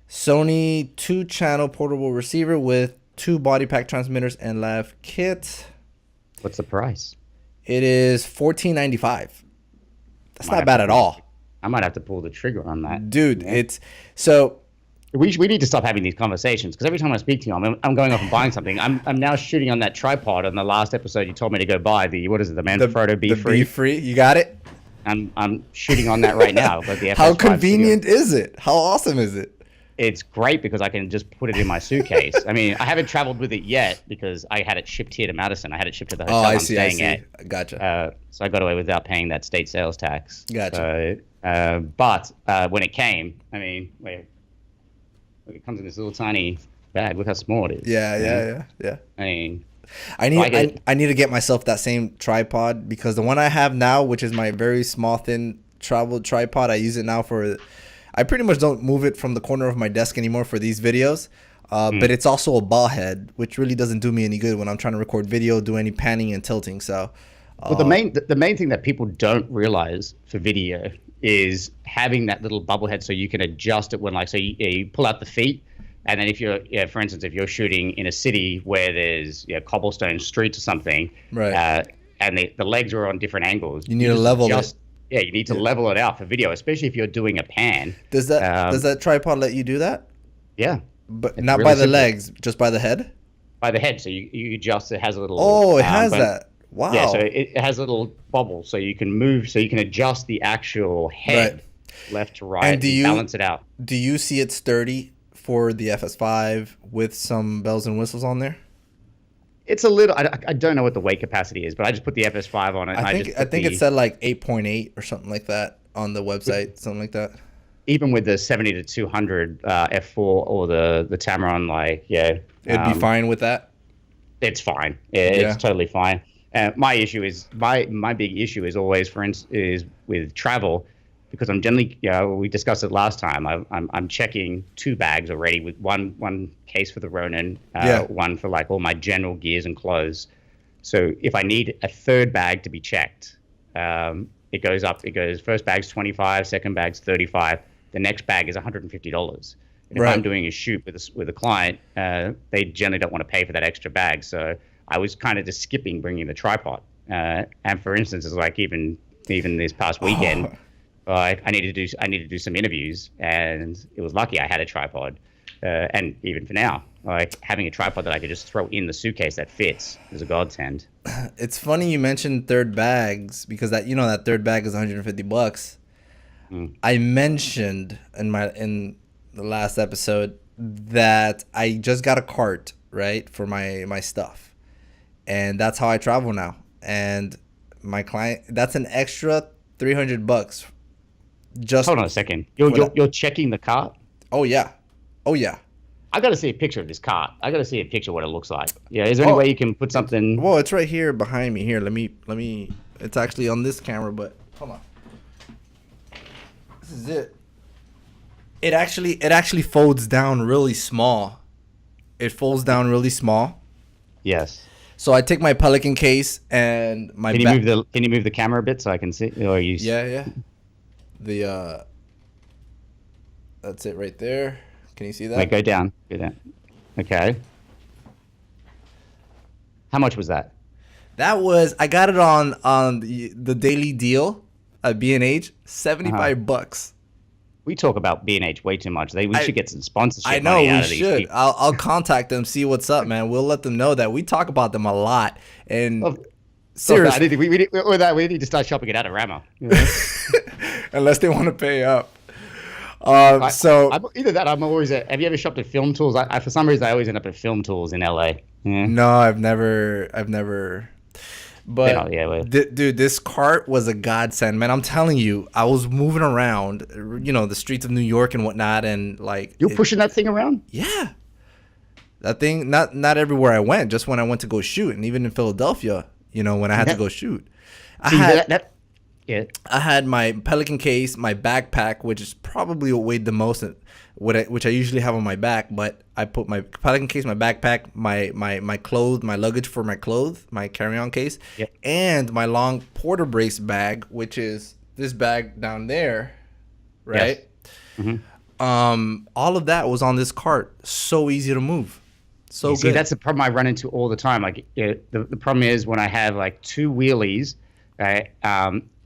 Sony 2-channel portable receiver with 2 body pack transmitters and lav kit. What's the price? It is $14.95. That's not bad at all. I might have to pull the trigger on that. Dude, it's so we need to stop having these conversations because every time I speak to you, I'm going off and buying something. I'm now shooting on that tripod. On the last episode, you told me to go buy the Manfrotto Be Free. Be Free. You got it? I'm shooting on that right now. But the How FS5 convenient is it? How awesome is it? It's great because I can just put it in my suitcase. I mean, I haven't traveled with it yet because I had it shipped here to Madison. I had it shipped to the hotel I'm staying at. Gotcha. So I got away without paying that state sales tax. Gotcha. But when it came, I mean, wait, look, it comes in this little tiny bag. Look how small it is. Yeah. I mean, I need to get myself that same tripod because the one I have now, which is my very small, thin travel tripod, I use it now for. I pretty much don't move it from the corner of my desk anymore for these videos. But it's also a ball head, which really doesn't do me any good when I'm trying to record video, do any panning and tilting. So, well, the main thing that people don't realize for video is having that little bubble head so you can adjust it when, like, so you pull out the feet, and then if you're, for instance, if you're shooting in a city where there's cobblestone streets or something, right, and the legs are on different angles, you need to level it. Yeah, you need to level it out for video, especially if you're doing a pan. Does that tripod let you do that? Yeah. But it's not really by the legs, just by the head? By the head. So you adjust, it has a little... Oh, it has that. Wow. Yeah, so it has a little bobble, so you can move, so you can adjust the actual head left to right and balance it out. Do you see it sturdy for the FS5 with some bells and whistles on there? It's a little. I don't know what the weight capacity is, but I just put the FS5 on it. I think it said like 8.8 or something like that on the website, something like that. Even with the 70 to 200 F4 or the Tamron, it'd be fine with that. It's fine. It's totally fine. My issue is my big issue is always, for instance, is with travel, because I'm generally, we discussed it last time. I'm checking 2 bags already, with one case for the Ronin, one for like all my general gears and clothes. So if I need a 3rd bag to be checked, it goes up. It goes, first bag's $25, second bag's $35. The next bag is $150. And if I'm doing a shoot with a client, they generally don't want to pay for that extra bag. So I was kind of just skipping bringing the tripod. And for instance, it's like even this past weekend. I needed to do some interviews, and it was lucky I had a tripod. And even for now, like having a tripod that I could just throw in the suitcase that fits is a godsend. It's funny you mentioned 3rd bags because that 3rd bag is $150. I mentioned in the last episode that I just got a cart, right, for my stuff, and that's how I travel now. And my client, that's an extra $300. Just hold on a second. You're checking the cart? Oh yeah. I got to see a picture of this cart. I got to see a picture of what it looks like. Yeah, is there any way you can put something? Well, it's right here behind me. Here, let me. It's actually on this camera, but hold on. This is it. It actually folds down really small. It folds down really small. Yes. So I take my Pelican case and my. Can you move the camera a bit so I can see? Or you? Yeah. That's it right there. Can you see that? Wait, go down. Okay. How much was that? That was, I got it on the daily deal at B&H, $75. We talk about B&H way too much. We should get some sponsorship. I know we should. I'll contact them, see what's up, man. We'll let them know that we talk about them a lot. And seriously, we need to start shopping it out at Rama. Unless they want to pay up. Either that, I'm always at. Have you ever shopped at Film Tools? For some reason, I always end up at Film Tools in LA. Yeah. No, I've never. But well, dude, this cart was a godsend, man. I'm telling you, I was moving around, the streets of New York and whatnot, and like you're pushing that thing around. yeah, that thing. Not everywhere I went, just when I went to go shoot, and even in Philadelphia, when I had to go shoot, Yeah. I had my Pelican case, my backpack, which is probably what weighed the most, which I usually have on my back. But I put my Pelican case, my backpack, my clothes, my luggage for my clothes, my carry-on case, and my long porter brace bag, which is this bag down there, right? Yes. Mm-hmm. All of that was on this cart. So easy to move. So See, good. that's the problem I run into all the time. Like, the problem is when I have like two wheelies, right?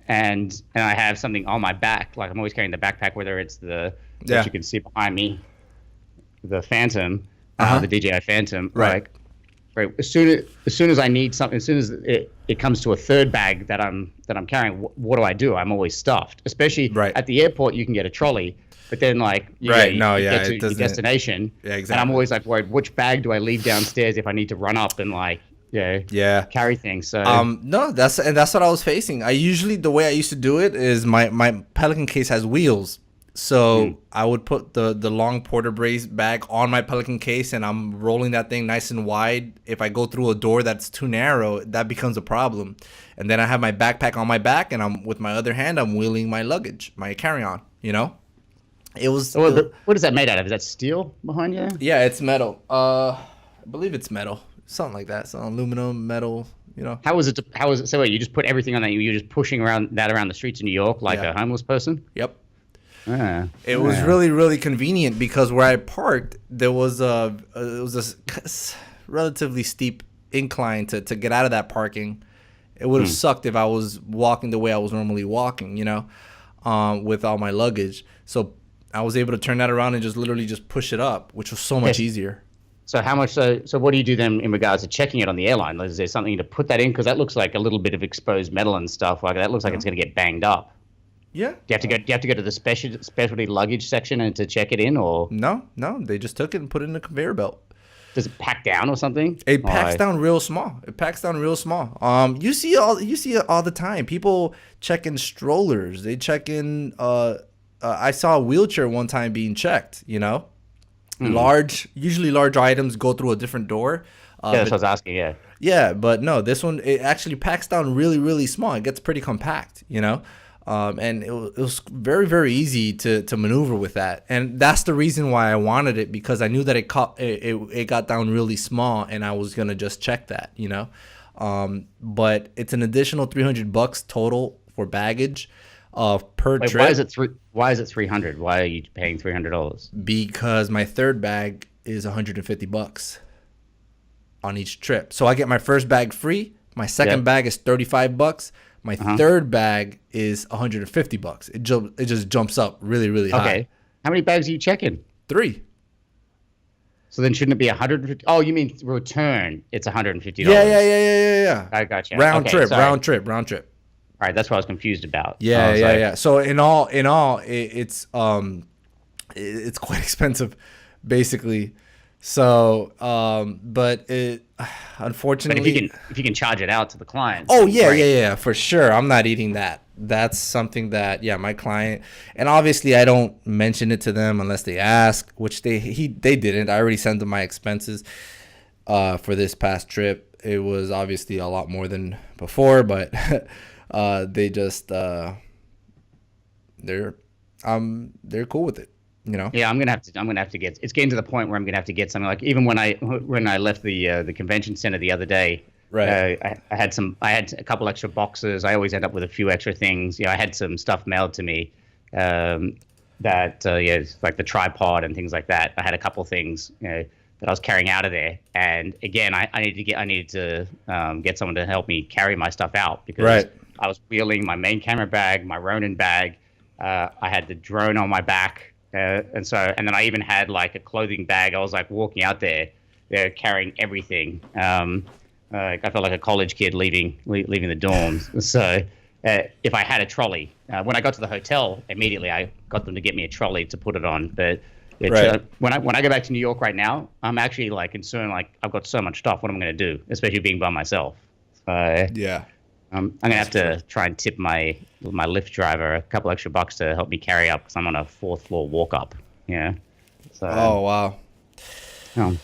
And I have something on my back, like I'm always carrying the backpack, whether it's what you can see behind me, the Phantom, the DJI Phantom. Right. Right. As soon as I need something, as soon as it comes to a third bag that I'm carrying, what do? I'm always stuffed. Especially at the airport, you can get a trolley, but then you get to your destination. Yeah, exactly. And I'm always like worried, which bag do I leave downstairs if I need to run up and carry things. So no, that's what I was facing. The way I used to do it is my Pelican case has wheels, so I would put the long porter brace bag on my Pelican case, and I'm rolling that thing nice and wide. If I go through a door that's too narrow, that becomes a problem. And then I have my backpack on my back, and I'm with my other hand I'm wheeling my luggage, my carry-on. It was. What is that made out of? Is that steel behind you? Yeah, it's metal. I believe it's metal. Something like that. Some aluminum, metal, How was it? So wait, you just put everything on that? You're just pushing around the streets of New York like a homeless person? Yep. It was really, really convenient because where I parked, there was it was a relatively steep incline to get out of that parking. It would have sucked if I was walking the way I was normally walking, with all my luggage. So I was able to turn that around and just literally just push it up, which was so much easier. So how much? So what do you do then in regards to checking it on the airline? Is there something to put that in? Because that looks like a little bit of exposed metal and stuff. Like that looks like it's going to get banged up. Yeah. Do you have to go to the specialty luggage section and to check it in, or no? They just took it and put it in the conveyor belt. Does it pack down or something? It packs down real small. You see it all the time. People checking strollers. They check in. I saw a wheelchair one time being checked. Usually large items go through a different door. That's what I was asking. Yeah. Yeah, but no, this one, it actually packs down really, really small. It gets pretty compact, and it was very, very easy to maneuver with that. And that's the reason why I wanted it, because I knew that it got down really small, and I was gonna just check that, But it's an additional $300 total for baggage. Per trip. Why is it 300? Why are you paying $300? Because my third bag is $150 on each trip. So I get my first bag free. My second bag is $35. My third bag is $150. It just jumps up really, really high. Okay. How many bags are you checking? 3. So then shouldn't it be $150? Oh, you mean return? It's $150. Yeah. I gotcha. Round trip. All right, that's what I was confused about. Yeah. So in all, it's quite expensive, basically. So, but it unfortunately. But if you can charge it out to the client. Oh yeah, for sure. I'm not eating that. That's something that my client, and obviously I don't mention it to them unless they ask, which they didn't. I already sent them my expenses for this past trip. It was obviously a lot more than before, but. They just they're cool with it, Yeah, I'm gonna have to get. It's getting to the point where I'm gonna have to get something. Like even when I left the convention center the other day, right? I had a couple extra boxes. I always end up with a few extra things. I had some stuff mailed to me, it's like the tripod and things like that. I had a couple things, that I was carrying out of there, and again, I needed to get someone to help me carry my stuff out because I was wheeling my main camera bag, my Ronin bag. I had the drone on my back, and then I even had like a clothing bag. I was like walking out there, carrying everything. I felt like a college kid leaving the dorms. So if I had a trolley, when I got to the hotel, immediately I got them to get me a trolley to put it on. But when I go back to New York right now, I'm actually like concerned. Like I've got so much stuff. What am I going to do? Especially being by myself. Yeah. I'm gonna have to try and tip my Lyft driver a couple extra bucks to help me carry up because I'm on a fourth floor walk up. Yeah. So. Oh wow. Um,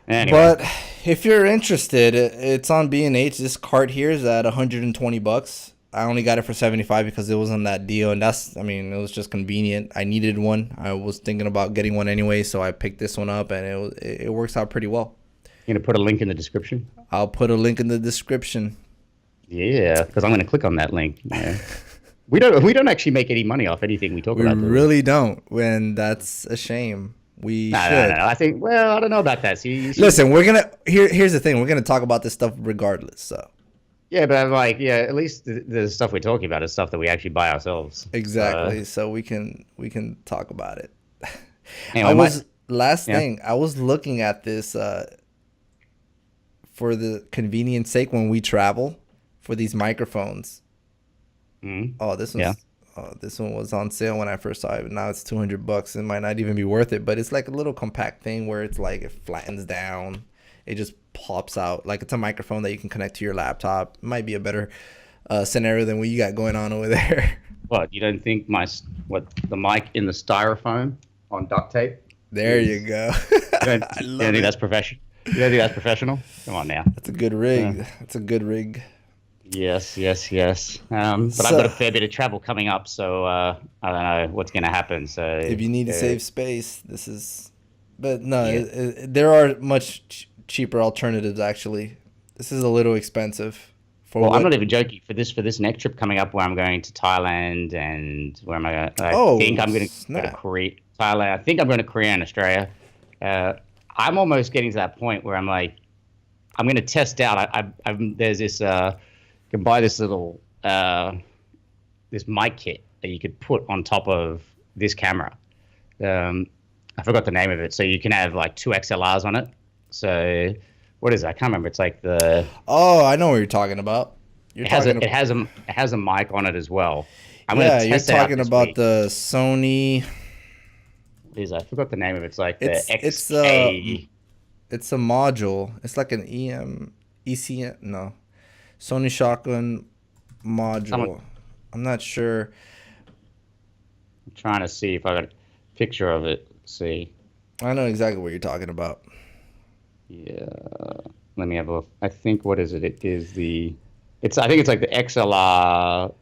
anyway. But if you're interested, it's on B&H. This cart here is at 120 bucks. I only got it for 75 because it was on that deal, and it was just convenient. I needed one. I was thinking about getting one anyway, so I picked this one up, and it works out pretty well. You gonna put a link in the description? I'll put a link in the description. Yeah, because I'm gonna click on that link. Yeah. We don't actually make any money off anything we talk about. We really don't, and that's a shame. We should. No. I think. Well, I don't know about that. See, listen, we're gonna here's the thing. We're gonna talk about this stuff regardless. So. Yeah, but I'm like, yeah, at least the stuff we're talking about is stuff that we actually buy ourselves. Exactly. So we can talk about it. Anyway, I was looking at this for the convenience sake when we travel for these microphones. Mm-hmm. Oh, this one was on sale when I first saw it. Now it's $200. It might not even be worth it, but it's like a little compact thing where it's like it flattens down. It just pops out like it's a microphone that you can connect to your laptop. It might be a better scenario than what you got going on over there. What, you don't think the mic in the styrofoam on duct tape? There you go. You don't think that's professional? You don't think that's professional? Come on now. That's a good rig. That's a good rig. Yes. But I've got a fair bit of travel coming up, so I don't know what's going to happen. So if you need to save space, this is. But no, there are much cheaper alternatives. Actually, this is a little expensive. I'm not even joking. For this next trip coming up, where I'm going to Thailand and where am I going? I think I'm going to go to Korea, Thailand. I think I'm going to Korea and Australia. I'm almost getting to that point where I'm like, I'm going to test out. There's this. You can buy this little this mic kit that you could put on top of this camera. I forgot the name of it. So you can have like 2 XLRs on it. So what is it? I can't remember. It's like the. Oh, I know what you're talking about. It has a mic on it as well. You're talking about the Sony. I forgot the name of it. It's like the XK. It's a module. It's like an ECM. No. Sony Shotgun module. I'm not sure. I'm trying to see if I got a picture of it. Let's see. I know exactly what you're talking about. Yeah. Let me have a look. I think what is it? I think it's like the XLR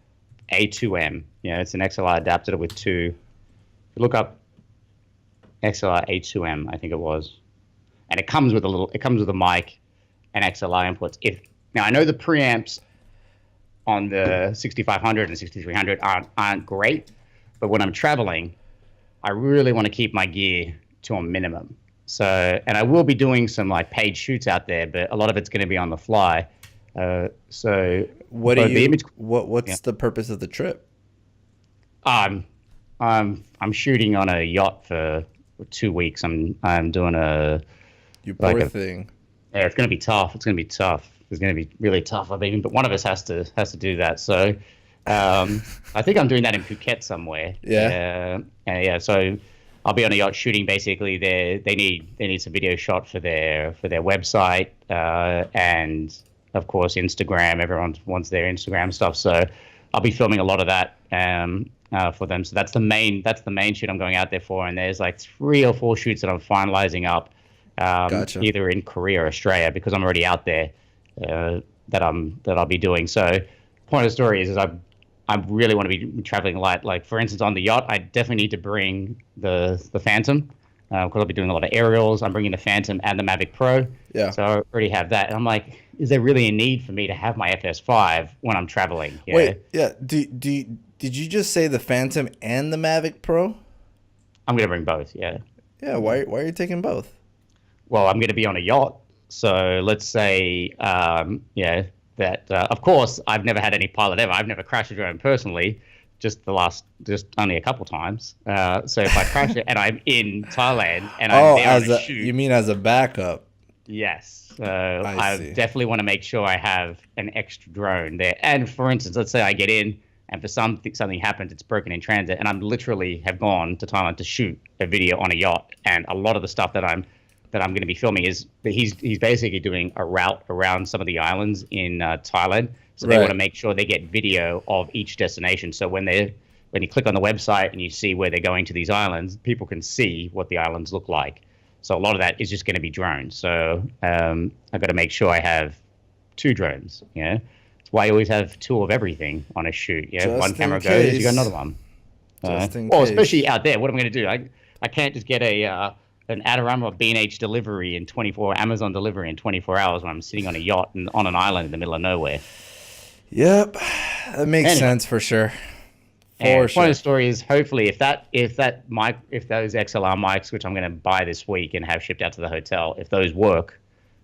A2M. Yeah, it's an XLR adapter with 2. Look up XLR A2M, I think it was. And it comes with a mic and XLR inputs. Now, I know the preamps on the 6500 and 6300 aren't great, but when I'm traveling, I really want to keep my gear to a minimum. So, and I will be doing some like paid shoots out there, but a lot of it's going to be on the fly. What's the purpose of the trip? I'm shooting on a yacht for 2 weeks. I'm doing thing. Yeah, it's going to be tough. It's going to be tough. It's going to be really tough. But one of us has to do that. So I think I'm doing that in Phuket somewhere. Yeah. So I'll be on a yacht shooting. Basically, they need some video shot for their website and of course Instagram. Everyone wants their Instagram stuff. So I'll be filming a lot of that for them. So that's the main shoot I'm going out there for. And there's like 3 or 4 shoots that I'm finalizing up. Gotcha. Either in Korea or Australia because I'm already out there that I'll be doing. So point of the story is I really want to be traveling light. Like for instance, on the yacht, I definitely need to bring the Phantom because I'll be doing a lot of aerials. I'm bringing the Phantom and the Mavic Pro. Yeah. So I already have that. And I'm like, is there really a need for me to have my FS5 when I'm traveling? Yeah. Wait, yeah. Did you just say the Phantom and the Mavic Pro? I'm gonna bring both. Yeah. Yeah. Why are you taking both? Well, I'm going to be on a yacht. So let's say, that, of course, I've never had any pilot ever. I've never crashed a drone personally, just only a couple times. So if I crash it and I'm in Thailand and I'm there on a shoot. You mean as a backup? Yes. So I definitely want to make sure I have an extra drone there. And for instance, let's say I get in and for something happens, it's broken in transit, and I'm literally have gone to Thailand to shoot a video on a yacht. And a lot of the stuff that I'm going to be filming is that he's basically doing a route around some of the islands in Thailand. So they want Right. to make sure they get video of each destination. So when you click on the website and you see where they're going to these islands, people can see what the islands look like. So a lot of that is just going to be drones. So I've got to make sure I have two drones. That's why I always have two of everything on a shoot. One Just in camera goes, you got case. another one. Just in Well, case. especially out there, what am I going to do? I can't just get an Adorama B&H delivery in 24 Amazon delivery in 24 hours when I'm sitting on a yacht and on an island in the middle of nowhere. Yep. That makes Anyway. sense for sure. And For one of the sure. stories, hopefully, if those XLR mics, which I'm going to buy this week and have shipped out to the hotel, if those work,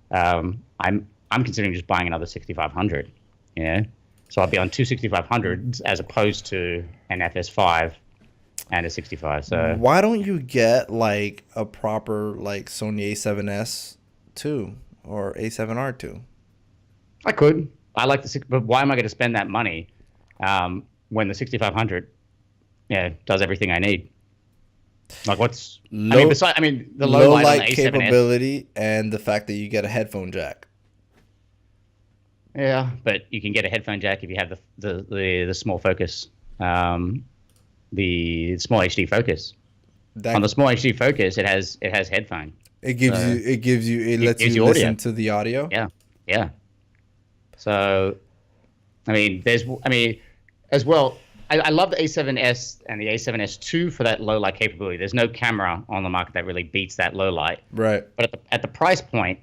I'm considering just buying another 6500. So I'll be on two 6500s as opposed to an FS5 and a 65. So Why don't you get like a proper like Sony A7S II or A7R2? I could. I like but why am I going to spend that money when the 6500, does everything I need? Like what's the low light on the A7S. Capability and the fact that you get a headphone jack. Yeah, but you can get a headphone jack if you have the small focus, the small HD focus. On the small HD focus, it has headphone. It lets you audio. listen to the audio. Yeah. So, as well, I love the A7S and the A7S II for that low light capability. There's no camera on the market that really beats that low light. Right. But at the price point,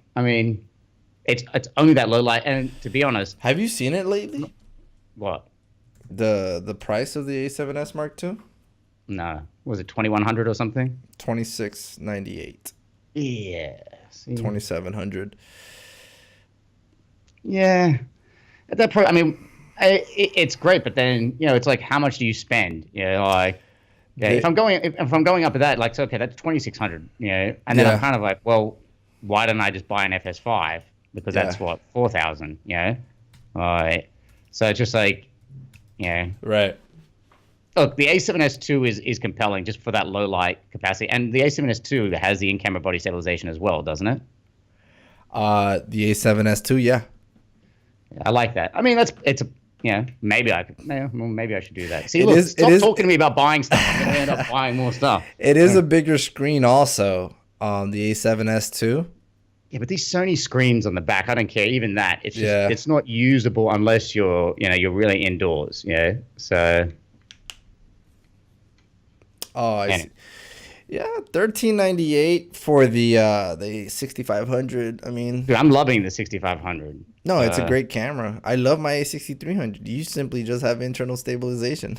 it's only that low light. And to be honest, have you seen it lately? What? The price of the A7S Mark II? No. Was it 2100 or something? 2698. Yeah. 2700. Yeah. At that point, it's great, but then it's like, how much do you spend? If I'm going up at that, like, so, okay, that's 2600. And then I'm kind of like, well, why don't I just buy an FS5? Because that's what 4,000. So it's just like, right. Look, the A7S II is compelling just for that low light capacity, and the A7S II has the in-camera body stabilization as well, doesn't it? The A7S II, yeah. I like that. Maybe I should do that. See, stop talking to me about buying stuff. I'm going to end up buying more stuff. It is a bigger screen also on the A7S II. Yeah, but these Sony screens on the back, I don't care. Even that, it's just it's not usable unless you're really indoors. So. Oh, I see. Yeah, $13.98 for the 6500. Dude, I'm loving the 6500. No, it's a great camera. I love my A6300. You simply just have internal stabilization.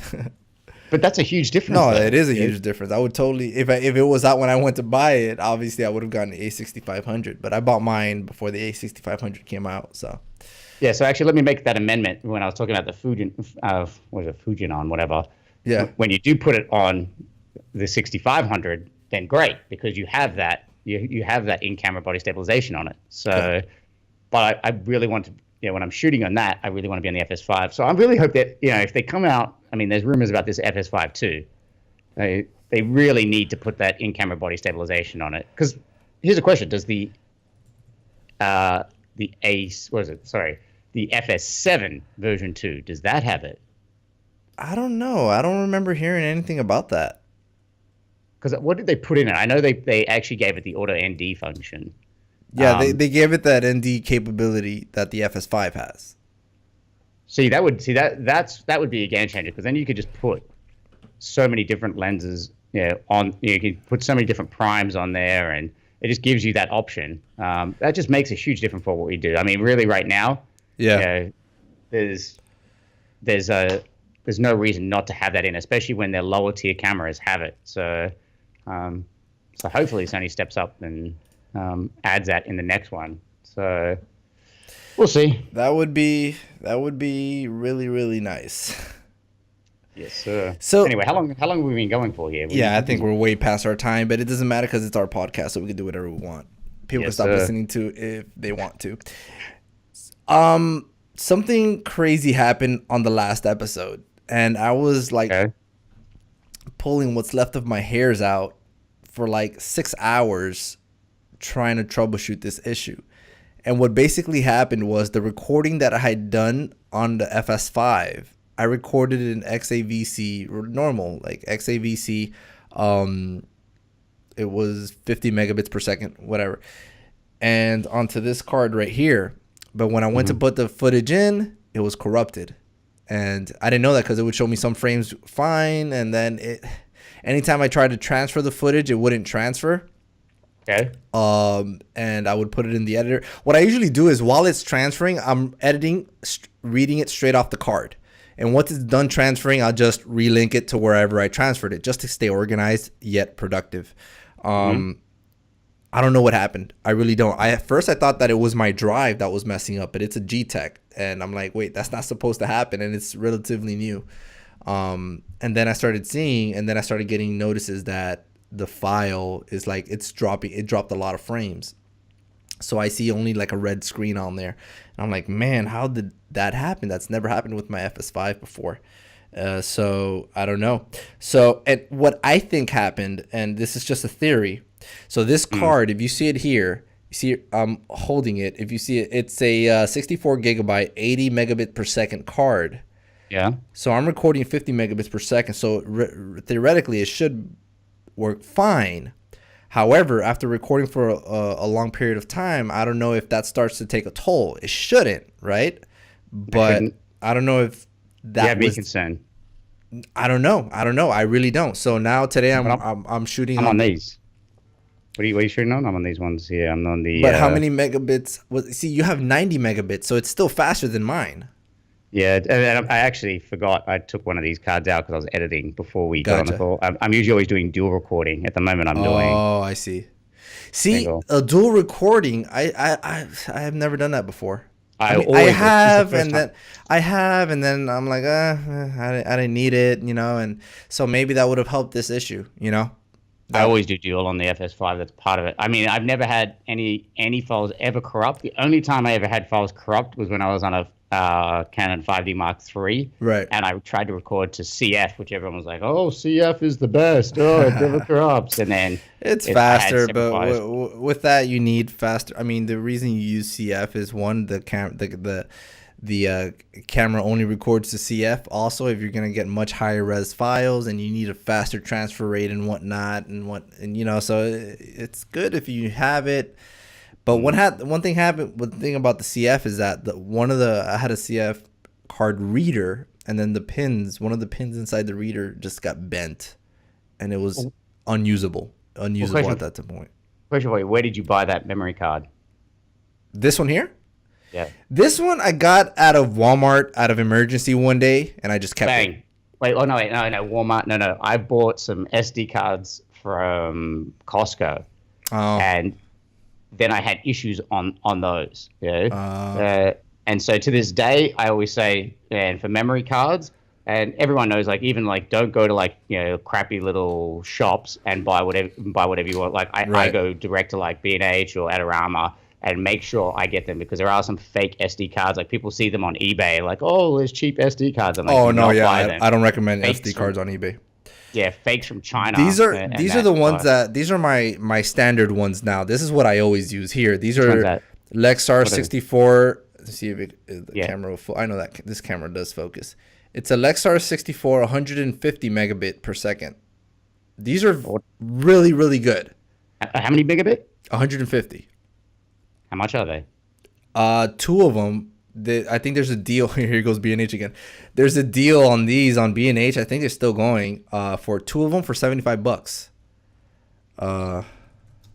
But that's a huge difference. No, it is a huge difference. I would totally, if it was out when I went to buy it, obviously I would have gotten the A6500. But I bought mine before the A6500 came out. So. Yeah. So actually, let me make that amendment when I was talking about the Fujinon, whatever. Yeah. When you do put it on the 6500, then great, because you have that you have that in-camera body stabilization on it. So, but I really want to, when I'm shooting on that, I really want to be on the FS5. So I really hope that if they come out, there's rumors about this FS5 too. They really need to put that in-camera body stabilization on it. Because here's a question: does the FS7 version 2, does that have it? I don't know. I don't remember hearing anything about that. Because what did they put in it? I know they actually gave it the auto ND function. Yeah, they gave it that ND capability that the FS5 has. That would be a game changer, because then you could just put so many different lenses on. You can put so many different primes on there, and it just gives you that option. That just makes a huge difference for what we do. Really, right now, there's no reason not to have that in, especially when their lower tier cameras have it. So hopefully Sony steps up and adds that in the next one. So we'll see. That would be really, really nice. Yes, sir. So anyway, how long have we been going for here? I think we're way past our time, but it doesn't matter because it's our podcast, so we can do whatever we want. People can stop listening to if they want to. Something crazy happened on the last episode, and I was like pulling what's left of my hairs out for like 6 hours trying to troubleshoot this issue. And what basically happened was the recording that I had done on the FS5, I recorded it in XAVC normal, like XAVC. It was 50 megabits per second, whatever. And onto this card right here. But when I went to put the footage in, it was corrupted. And I didn't know that because it would show me some frames fine. And then anytime I tried to transfer the footage, it wouldn't transfer. Okay. And I would put it in the editor. What I usually do is while it's transferring, I'm editing, reading it straight off the card. And once it's done transferring, I'll just relink it to wherever I transferred it just to stay organized yet productive. I don't know what happened. I really don't. At first I thought that it was my drive that was messing up, but it's a G-Tech. And I'm like, wait, that's not supposed to happen. And it's relatively new. And then I started seeing, and then I started getting notices that the file is like, it's dropping. It dropped a lot of frames. So I see only like a red screen on there. And I'm like, man, how did that happen? That's never happened with my FS5 before. So I don't know. So and what I think happened, and this is just a theory. So this card, if you see it here, you see I'm holding it. If you see it, it's a 64 gigabyte, 80 megabit per second card. Yeah. So I'm recording 50 megabits per second. So theoretically, it should work fine. However, after recording for a long period of time, I don't know if that starts to take a toll. It shouldn't, right? But I don't know if that was concern. I don't know. I really don't. So now today I'm shooting. I'm on these. What are you shooting on? I'm on these ones here. I'm on the. But how many megabits? See, you have 90 megabits, so it's still faster than mine. Yeah, and I actually forgot. I took one of these cards out because I was editing before we got on the call. I'm usually always doing dual recording. At the moment, I'm doing. Oh, I see. See, a dual recording. I have never done that before. I have, and then I'm like, I didn't need it, and so maybe that would have helped this issue, I always do dual on the FS5. That's part of it. I mean, I've never had any files ever corrupt. The only time I ever had files corrupt was when I was on a Canon 5D Mark III. Right. And I tried to record to CF, which everyone was like, oh, CF is the best. Oh, it never corrupts. And then it's faster, but with that, you need faster. I mean, the reason you use CF is one, the camera only records to CF. Also, if you're gonna get much higher res files and you need a faster transfer rate and whatnot, so it's good if you have it. But one thing happened. The thing about the CF is that I had a CF card reader, and then one of the pins inside the reader just got bent, and it was unusable at that point. Question for you: where did you buy that memory card? This one here. Yeah. This one I got out of Walmart out of emergency one day, and I just kept it. Wait, no, Walmart. No. I bought some SD cards from Costco. Oh. And then I had issues on those. And so to this day, I always say, and for memory cards, and everyone knows, like, even like, don't go to crappy little shops and buy whatever you want. Like I go direct to like B&H or Adorama and make sure I get them, because there are some fake SD cards. Like, people see them on eBay, like, oh, there's cheap SD cards. I'm like, I don't recommend SD cards on eBay. Yeah, fakes from China. These are the ones these are my standard ones now. This is what I always use here. These are Lexar 64. Let's see if the camera will I know that this camera does focus. It's a Lexar 64, 150 megabit per second. These are really, really good. How many megabit? 150. How much are they? Two of them. I think there's a deal. Here goes B&H again. There's a deal on these on B&H. I think they're still going. For two of them for $75.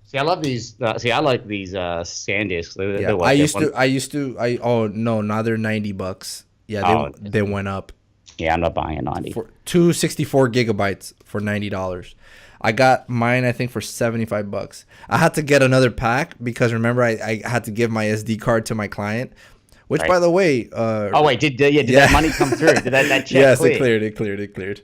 See, I love these. I like these SanDiscs. I used to. Now they're $90. Yeah, they went up. Yeah, I'm not buying a 90. For 264 gigabytes for $90. I got mine, I think, for $75. I had to get another pack because remember I had to give my SD card to my client, which by the way. Did that money come through? Did that check? Yes, clear? It cleared.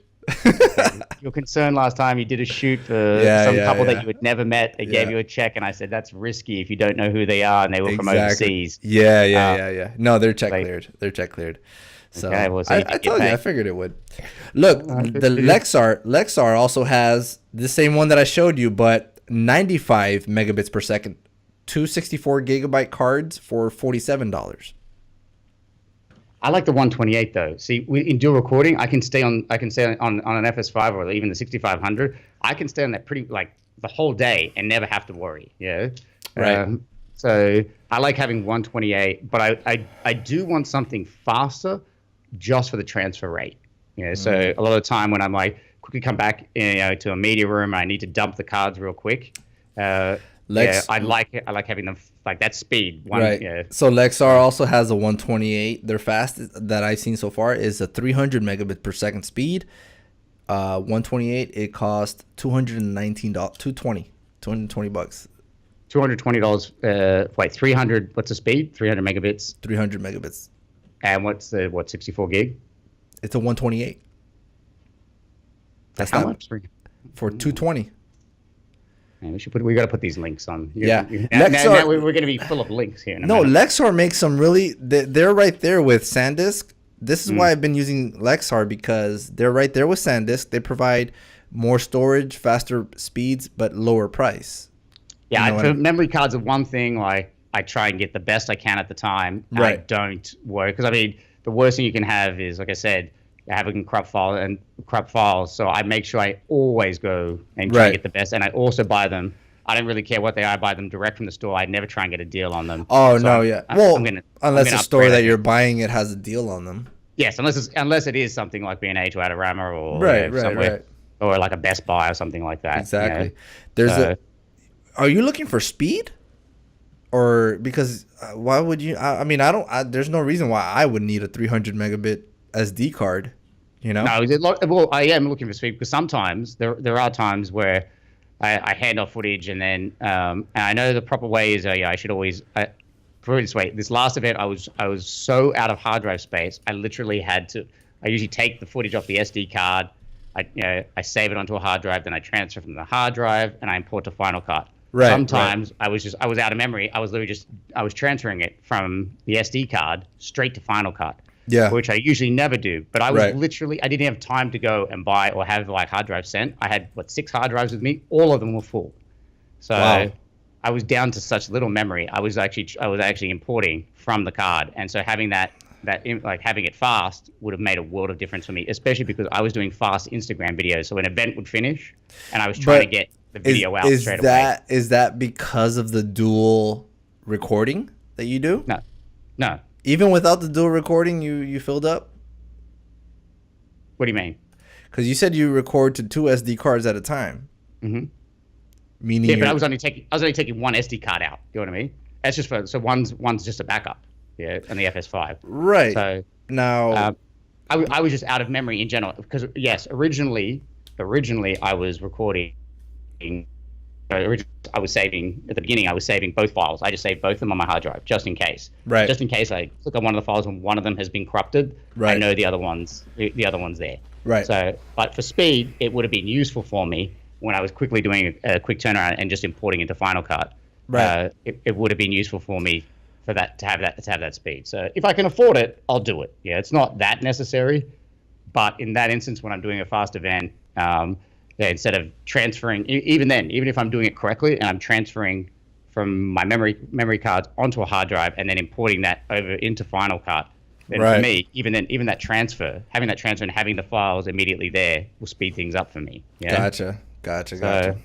Your concern last time, you did a shoot for some couple that you had never met. They gave you a check, and I said that's risky if you don't know who they are, and they were from overseas. Yeah. No, they're check cleared. So I told you, I figured it would. Look, the Lexar also has the same one that I showed you, but 95 megabits per second two 64 gigabyte cards for $47. I like the 128 though. See, in dual recording, I can stay on an FS5 or even the 6500. I can stay on that pretty like the whole day and never have to worry. Yeah. Right. So I like having 128, but I do want something faster just for the transfer rate. So a lot of the time when I'm like quickly come back to a media room, I need to dump the cards real quick. I like having them like that speed. Right. Yeah. So Lexar also has a 128. Their fastest that I've seen so far is a 300 megabit per second speed. 128. It costs $219. $220 $220. $220. Wait, 300. What's the speed? 300 megabits. 300 megabits. And what's 64 gig? It's a 128. That's how not much for 220. Man, we got to put these links on. Yeah. Now we're going to be full of links here. No, Lexar makes some really. They're right there with SanDisk. This is why I've been using Lexar, because they're right there with SanDisk. They provide more storage, faster speeds, but lower price. Yeah, memory cards are one thing. Like I try and get the best I can at the time. Right. I don't worry because the worst thing you can have is, like I said, having corrupt files. So I make sure I always go and try and get the best. And I also buy them. I don't really care what they are. I buy them direct from the store. I never try and get a deal on them. Oh, so no, yeah. Unless the store that you're buying it has a deal on them. Yes, unless it is something like B&H or Adorama or or like a Best Buy or something like that. Exactly. Are you looking for speed? Or because why would you? There's no reason why I would need a 300 megabit SD card. No, well, I am looking for speed because sometimes there are times where I hand off footage and then and I know the proper way is I should always put it this way. This last event I was so out of hard drive space I literally had to. I usually take the footage off the SD card. I save it onto a hard drive, then I transfer from the hard drive and I import to Final Cut. Right. Sometimes I was out of memory. I was transferring it from the SD card straight to Final Cut. Yeah. Which I usually never do. But I was I didn't have time to go and buy or have like hard drives sent. I had 6 hard drives with me. All of them were full. So I was down to such little memory. I was actually importing from the card. And so having having it fast would have made a world of difference for me, especially because I was doing fast Instagram videos. So an event would finish and I was trying to get the video out straight away. Is that because of the dual recording that you do? No. Even without the dual recording, you filled up? What do you mean? Because you said you record to 2 SD cards at a time. Mm-hmm. Meaning, but I was only taking one SD card out. You know what I mean? That's just so one's just a backup. Yeah, on the FS5. Right. So now, I was just out of memory in general because yes, originally I was recording. I was saving at the beginning. I was saving both files. I just saved both of them on my hard drive just in case. Right. Just in case I look at one of the files and one of them has been corrupted. Right. I know the other one's there. Right. So, but for speed, it would have been useful for me when I was quickly doing a quick turnaround and just importing into Final Cut. Right. It would have been useful for me for that to have that speed. So if I can afford it, I'll do it. Yeah, it's not that necessary, but in that instance, when I'm doing a fast event. Instead of transferring, even if I'm doing it correctly and I'm transferring from my memory cards onto a hard drive and then importing that over into Final Cut, then for me, even having that transfer and having the files immediately there will speed things up for me. Yeah? Gotcha. So,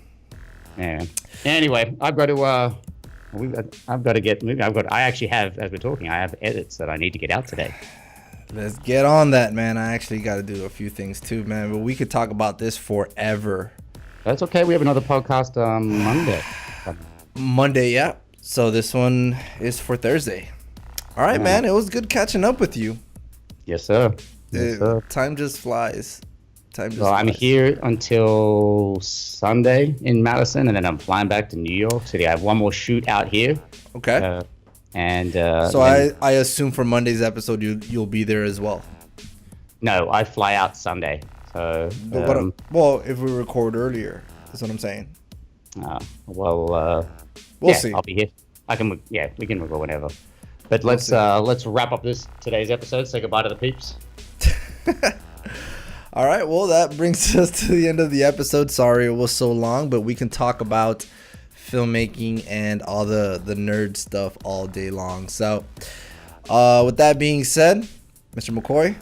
yeah. Anyway, I've got to get moving. I actually have, as we're talking, I have edits that I need to get out today. Let's get on that, man. I actually got to do a few things too, man. But we could talk about this forever. That's okay. We have another podcast Monday. Monday, yeah. So this one is for Thursday. All right, man. It was good catching up with you. Yes, sir. Time just flies. I'm here until Sunday in Madison, and then I'm flying back to New York City. I have one more shoot out here. Okay. So I assume for Monday's episode you'll be there as well. No, I fly out Sunday. So if we record earlier, that's what I'm saying. We'll see. I'll be here. We can record whenever. But let's wrap up today's episode. Say goodbye to the peeps. All right. Well, that brings us to the end of the episode. Sorry it was so long, but we can talk about filmmaking and all the nerd stuff all day long. So with that being said, Mr. McCoy,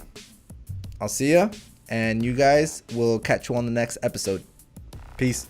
I'll see ya, and you guys will catch you on the next episode. Peace.